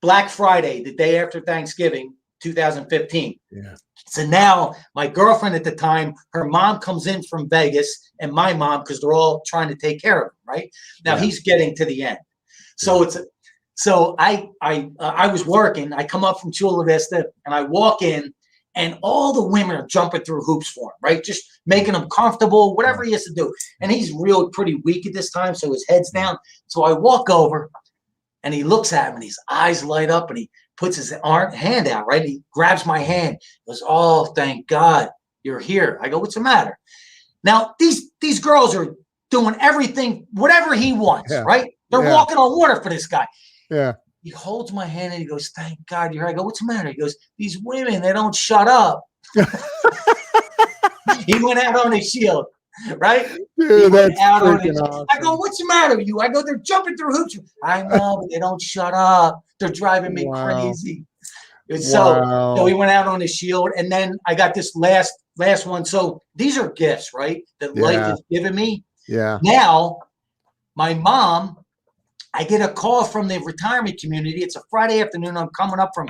Black Friday, the day after Thanksgiving, 2015. Yeah. So now my girlfriend at the time, her mom comes in from Vegas and my mom, because they're all trying to take care of him, right? Now he's getting to the end. So I was working. I come up from Chula Vista and I walk in and all the women are jumping through hoops for him, right? Just making him comfortable, whatever he has to do. And he's pretty weak at this time, so his head's down. So I walk over and he looks at me and his eyes light up and he puts his hand out, right? He grabs my hand. He goes, oh, thank God you're here. I go, what's the matter? Now, these girls are doing everything, whatever he wants, right? They're walking on water for this guy. Yeah. He holds my hand and he goes, thank God you're here. I go, what's the matter? He goes, these women, they don't shut up. He went out on his shield, right? Dude, that's freaking awesome. I go, what's the matter with you? I go, they're jumping through hoops. I know, but they don't shut up. They're driving me crazy. So he went out on his shield. And then I got this last one. So these are gifts, right? That life has given me. Yeah. Now, my mom, I get a call from the retirement community. It's a Friday afternoon. I'm coming up from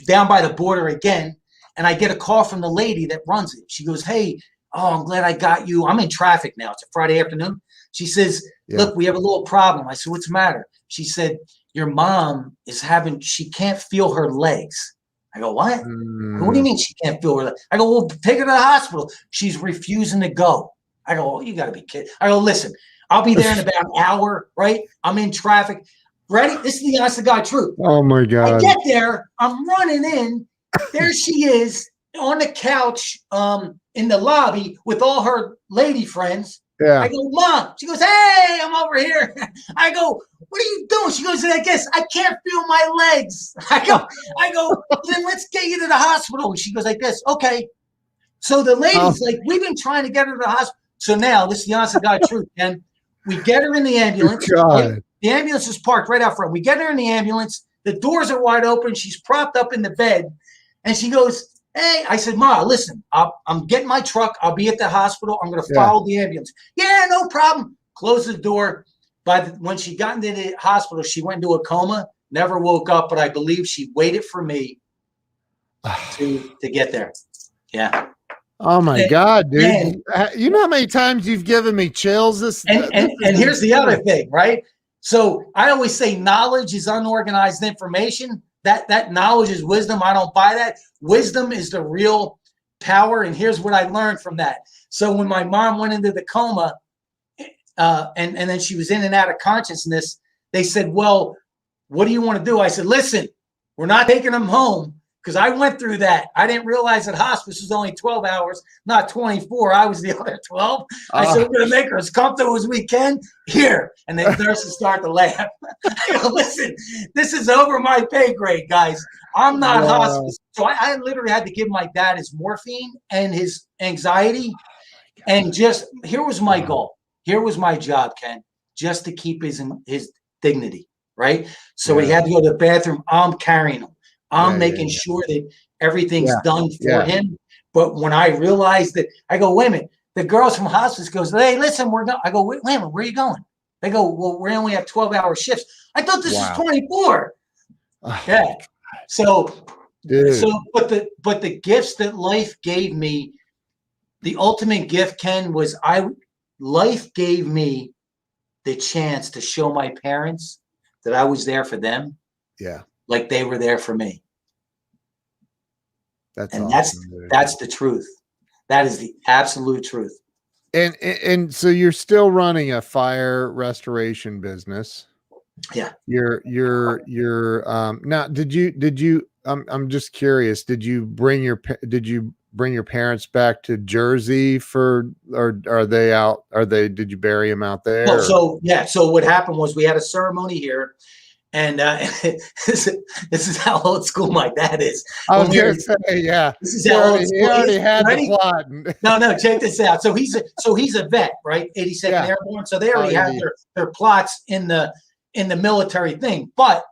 down by the border again. And I get a call from the lady that runs it. She goes, hey, I'm glad I got you. I'm in traffic now. It's a Friday afternoon. She says, look, we have a little problem. I said, what's the matter? She said, your mom she can't feel her legs. I go, what? What do you mean she can't feel her legs? I go, well, take her to the hospital. She's refusing to go. I go, oh, you got to be kidding. I go, listen, I'll be there in about an hour, right? I'm in traffic. Ready? This is the honest to God truth. Oh, my God. I get there. I'm running in. There she is on the couch in the lobby with all her lady friends. Yeah. I go, Mom. She goes, hey, I'm over here. I go, what are you doing? She goes, I guess I can't feel my legs. I go, then let's get you to the hospital. She goes like this. Okay. So the lady's like, we've been trying to get her to the hospital. So now, this is the honest to God truth, Ken. We get her in the ambulance. The ambulance is parked right out front. We get her in the ambulance. The doors are wide open. She's propped up in the bed. And she goes, hey, I said, Ma, listen, I'm getting my truck. I'll be at the hospital. I'm going to follow the ambulance. Yeah, no problem. Close the door. But when she got into the hospital, she went into a coma, never woke up. But I believe she waited for me to get there. Yeah. Oh my God, dude! Man, you know how many times you've given me chills. And here's the other thing, right? So I always say knowledge is unorganized information. That knowledge is wisdom. I don't buy that. Wisdom is the real power. And here's what I learned from that. So when my mom went into the coma, and then she was in and out of consciousness, they said, well, what do you want to do? I said, listen, we're not taking them home. Because I went through that. I didn't realize that hospice was only 12 hours, not 24. I was the other 12. I said, we're going to make her as comfortable as we can here. And the nurses start to laugh. I go, listen, this is over my pay grade, guys. I'm not hospice. So I literally had to give my dad his morphine and his anxiety. And just, here was my goal. Here was my job, Ken, just to keep his dignity, right? So when he had to go to the bathroom, I'm carrying him. I'm making sure that everything's done for him. But when I realized that, I go, wait a minute. The girls from hospice goes, hey, listen, we're going. I go, wait a minute, where are you going? They go, well, we only have 12-hour shifts. I thought this was 24. Yeah. So, but the gifts that life gave me, the ultimate gift, Ken, was life gave me the chance to show my parents that I was there for them. Yeah. Like they were there for me. That's the truth. That is the absolute truth. And so you're still running a fire restoration business. Yeah. You're now did you I'm just curious, did you bring your parents back to Jersey or are they out? Did you bury them out there? Well, so what happened was we had a ceremony here. And this is how old school my dad is. I was going to say, yeah. This is how old school. He already had the plot. No, check this out. So he's a vet, right? 82nd Airborne. So they already have their plots in the military thing. But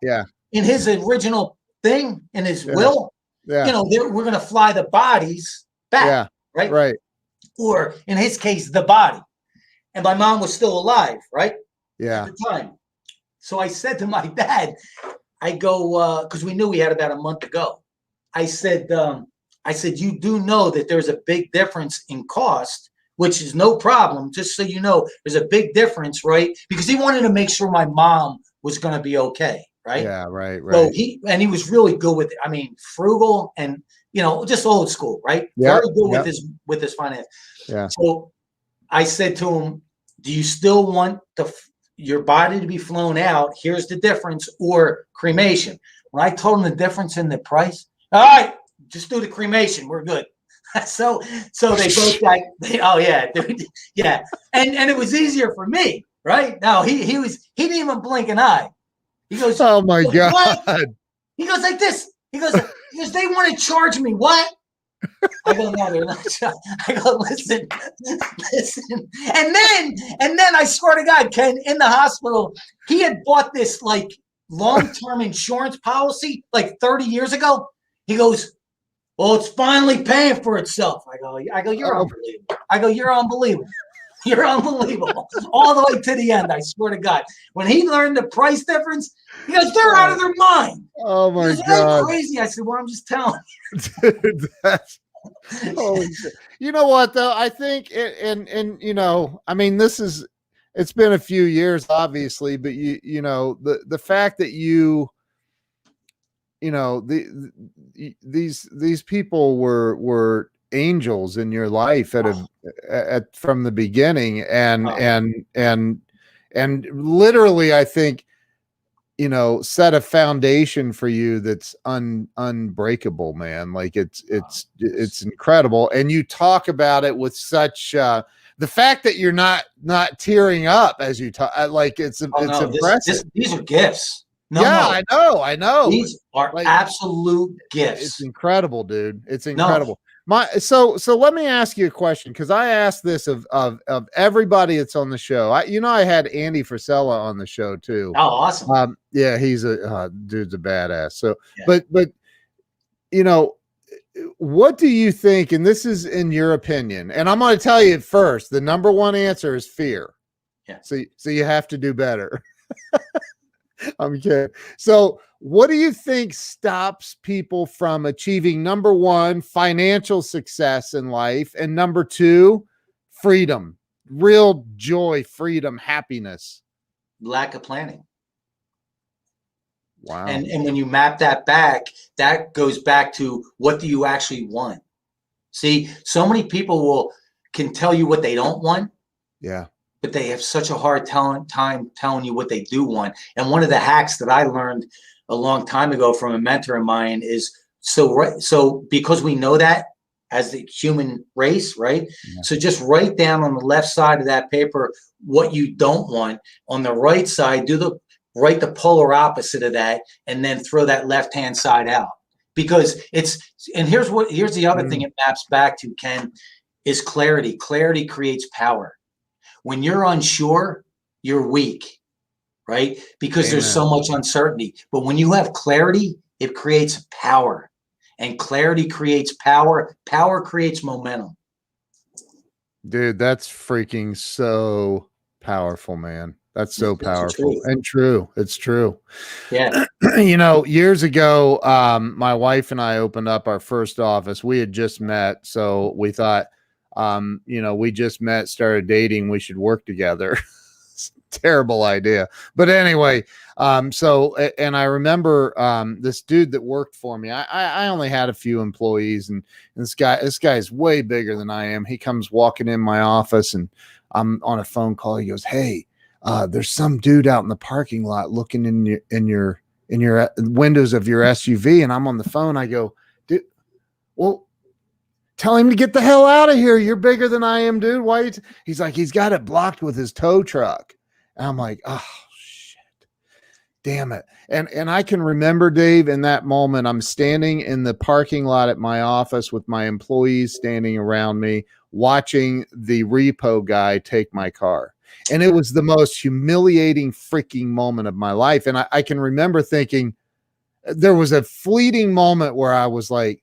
in his original thing, in his will, we're going to fly the bodies back, right? Right. Or in his case, the body. And my mom was still alive, right? Yeah. At the time. So I said to my dad, I go, because we knew we had about a month to go. I said, you do know that there's a big difference in cost, which is no problem. Just so you know, there's a big difference, right? Because he wanted to make sure my mom was going to be okay, right? Yeah, right. So he was really good with it. I mean, frugal and, just old school, right? Yep, Very good with his finance. Yeah. So I said to him, do you still want your body to be flown out? Here's the difference, or cremation. when I told them the difference in the price, all right, just do the cremation. We're good. So they both got, oh yeah, dude, yeah. And it was easier for me, right? No, he didn't even blink an eye. He goes, oh my God. What? He goes like this. He goes, they want to charge me. What? I go, no, they're not. I go, listen. And then I swear to God, Ken, in the hospital, he had bought this like long-term insurance policy like 30 years ago. He goes, well, it's finally paying for itself. I go, you're unbelievable. I go, you're unbelievable. You're unbelievable. All the way to the end, I swear to God. When he learned the price difference, he goes, they're out of their mind. Oh my goes, God. Crazy. I said, well, I'm just telling you. Dude, holy shit. You know what though? I think and you know, I mean, it's been a few years, obviously, but you know, the fact that you know, these people were angels in your life from the beginning, and literally, I think, you know, set a foundation for you that's unbreakable, man. Like it's incredible. And you talk about it with such the fact that you're not tearing up as you talk, like it's impressive. These are gifts. No, I know. These are like, absolute gifts. It's incredible, dude. It's incredible. So let me ask you a question, because I asked this of everybody that's on the show. I had Andy Frisella on the show too. Oh, awesome. Yeah, he's dude's a badass. So, yeah. But you know, what do you think? And this is in your opinion. And I'm going to tell you first. The number one answer is fear. Yeah. So you have to do better. I'm kidding. So what do you think stops people from achieving, number one, financial success in life, and number two, freedom, real joy, freedom, happiness? Lack of planning. Wow. And when you map that back, that goes back to, what do you actually want? See, so many people can tell you what they don't want. Yeah. But they have such a hard time telling you what they do want. And one of the hacks that I learned a long time ago from a mentor of mine is, so because we know that as the human race, right? Yeah. So just write down on the left side of that paper what you don't want. On the right side, write the polar opposite of that, and then throw that left-hand side out. Because here's the other thing it maps back to, Ken, is clarity. Clarity creates power. When you're unsure, you're weak, right? Because there's so much uncertainty. But when you have clarity, it creates power. And clarity creates power. Power creates momentum. Dude, that's freaking so powerful, man. That's so powerful and true. It's true. Yeah. You know, years ago, my wife and I opened up our first office. We had just met. So we thought, you know, we just met, started dating, we should work together. Terrible idea. But anyway, and I remember this dude that worked for me. I only had a few employees, and this guy is way bigger than I am. He comes walking in my office, and I'm on a phone call. He goes, hey, there's some dude out in the parking lot looking in your windows of your SUV. And I'm on the phone. I go, dude, well, tell him to get the hell out of here. You're bigger than I am, dude. Why? He's like, he's got it blocked with his tow truck. And I'm like, oh shit, damn it. And I can remember, Dave, in that moment, I'm standing in the parking lot at my office with my employees standing around me, watching the repo guy take my car. And it was the most humiliating freaking moment of my life. And I can remember thinking, there was a fleeting moment where I was like,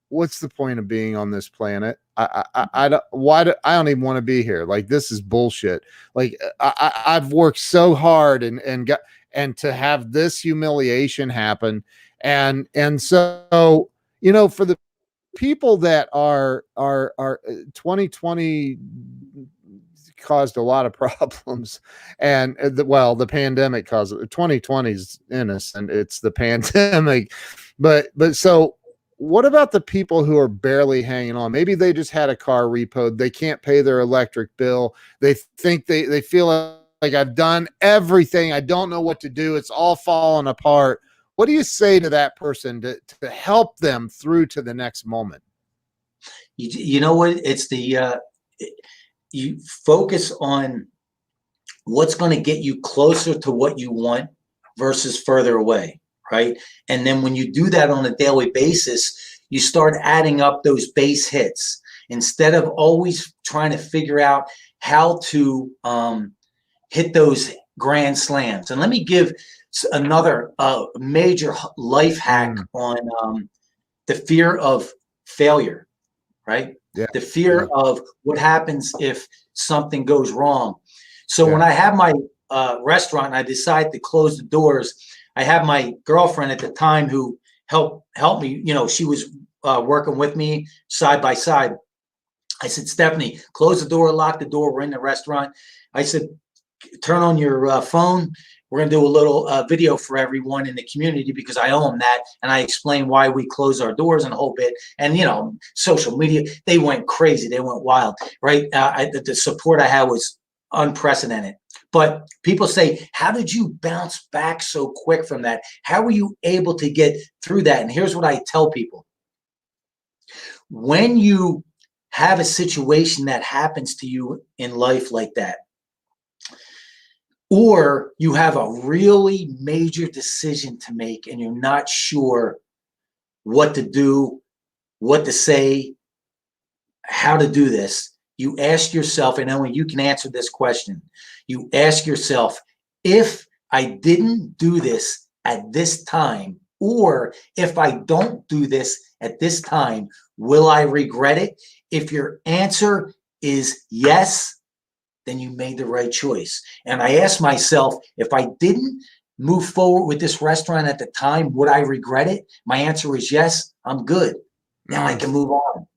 what's the point of being on this planet? I don't even want to be here. Like, this is bullshit. Like, I've worked so hard and to have this humiliation happen. And so, you know, for the people that are 2020 caused a lot of problems, and the pandemic caused it. 2020 is innocent. It's the pandemic. But so, what about the people who are barely hanging on? Maybe they just had a car repoed. They can't pay their electric bill. They think they feel like, I've done everything. I don't know what to do. It's all falling apart. what do you say to that person to help them through to the next moment? You know what? It's you focus on what's going to get you closer to what you want versus further away, right? And then when you do that on a daily basis, you start adding up those base hits instead of always trying to figure out how to hit those grand slams. And let me give another major life hack on the fear of failure, right? Yeah. The fear of what happens if something goes wrong. So when I have my restaurant and I decide to close the doors, I have my girlfriend at the time who helped me. You know, she was working with me side by side. I said, Stephanie, close the door, lock the door. We're in the restaurant. I said, turn on your phone. We're going to do a little video for everyone in the community because I owe them that. And I explain why we close our doors and a whole bit. And, you know, social media, they went crazy. They went wild, right? The support I had was unprecedented. But people say, how did you bounce back so quick from that? How were you able to get through that? And here's what I tell people. When you have a situation that happens to you in life like that, or you have a really major decision to make and you're not sure what to do, what to say, how to do this, you ask yourself, and only you can answer this question. You ask yourself, if I didn't do this at this time, or if I don't do this at this time, will I regret it? If your answer is yes, then you made the right choice. And I asked myself, if I didn't move forward with this restaurant at the time, would I regret it? My answer is yes, I'm good. Now I can move on.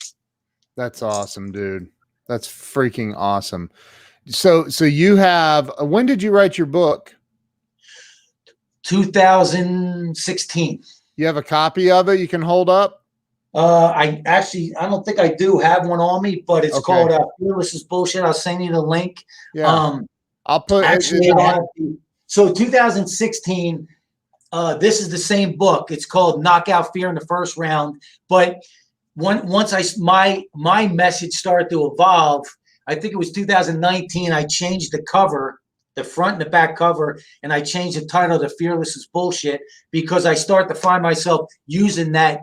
That's awesome, dude. That's freaking awesome. So you have, when did you write your book? 2016. You have a copy of it you can hold up? I don't think I do have one on me, but it's called Fearless is Bullshit. I'll send you the link. Yeah. I'll put actually, so 2016, this is the same book. It's called Knockout Fear in the First Round. But once my message started to evolve, I think it was 2019, I changed the cover, the front and the back cover, and I changed the title to Fearless is Bullshit because I start to find myself using that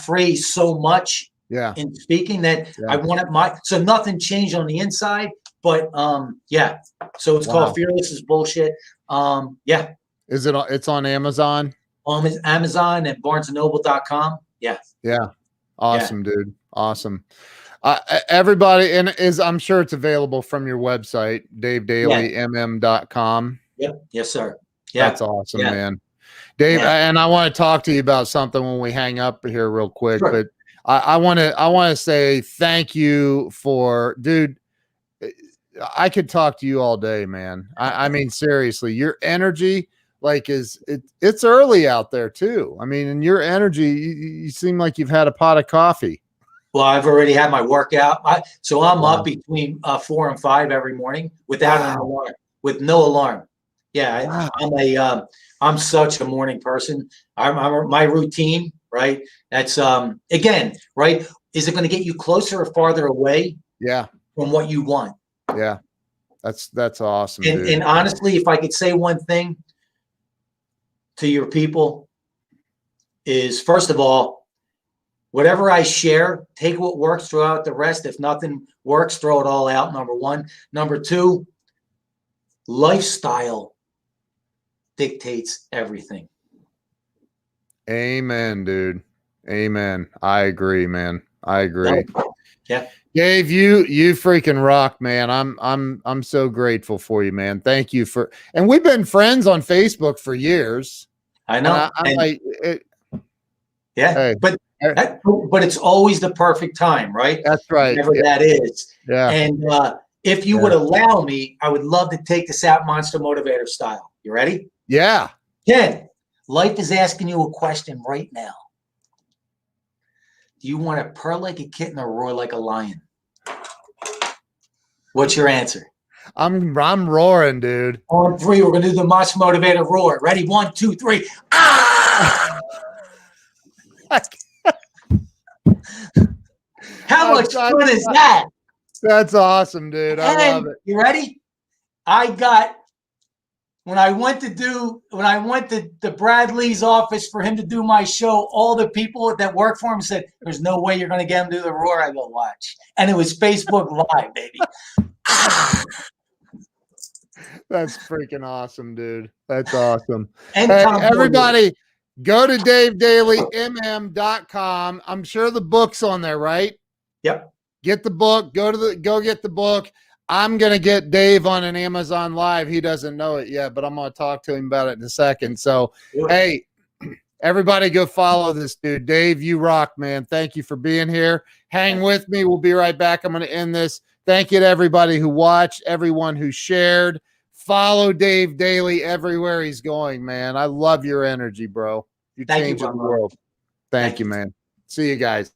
phrase so much in speaking that I wanted so nothing changed on the inside, but so it's called Fearless is Bullshit. Is it? It's on Amazon? On Amazon and barnesandnoble.com. Awesome, dude. Awesome. Everybody, and I'm sure it's available from your website, davedailymm.com. Yep. Yes, sir. That's awesome, man. Dave, and I want to talk to you about something when we hang up here real quick, but I want to say thank you for, dude, I could talk to you all day, man. I mean, seriously, your energy, like it's early out there too. I mean, and your energy, you seem like you've had a pot of coffee. Well, I've already had my workout. So I'm up between 4 and 5 every morning without an alarm, with no alarm. Yeah, I'm such a morning person. I'm my routine, right? That's again, right? Is it going to get you closer or farther away? From what you want. That's awesome. And honestly, if I could say one thing to your people is, first of all, whatever I share, take what works, throw out the rest. If nothing works, throw it all out. Number one. Number two, lifestyle dictates everything. Amen, dude. Amen. I agree, man. I agree. Yeah. Dave, you freaking rock, man. I'm so grateful for you, man. Thank you and we've been friends on Facebook for years. I know. But it's always the perfect time, right? That's right. Whatever that is. Yeah. And if you would allow me, I would love to take this out Monster Motivator style. You ready? Yeah. Ken, life is asking you a question right now. Do you want to purr like a kitten or roar like a lion? What's your answer? I'm roaring, dude. On 3, we're going to do the Monster Motivator roar. Ready? 1, 2, 3. Ah! How much fun is that? That's awesome, dude. I love it. You ready? When I went to Bradley's office for him to do my show, all the people that work for him said, "There's no way you're going to get him to do the roar." I go, "Watch." And it was Facebook Live, baby. That's freaking awesome, dude. That's awesome. And hey, everybody, go to DaveDaleyMM.com. I'm sure the book's on there, right? Yep. Get the book. Go get the book. I'm going to get Dave on an Amazon Live. He doesn't know it yet, but I'm going to talk to him about it in a second. So, hey, everybody go follow this dude. Dave, you rock, man. Thank you for being here. Hang with me. We'll be right back. I'm going to end this. Thank you to everybody who watched, everyone who shared. Follow Dave Daley everywhere he's going, man. I love your energy, bro. You're changing the world. Thank you, man. See you guys.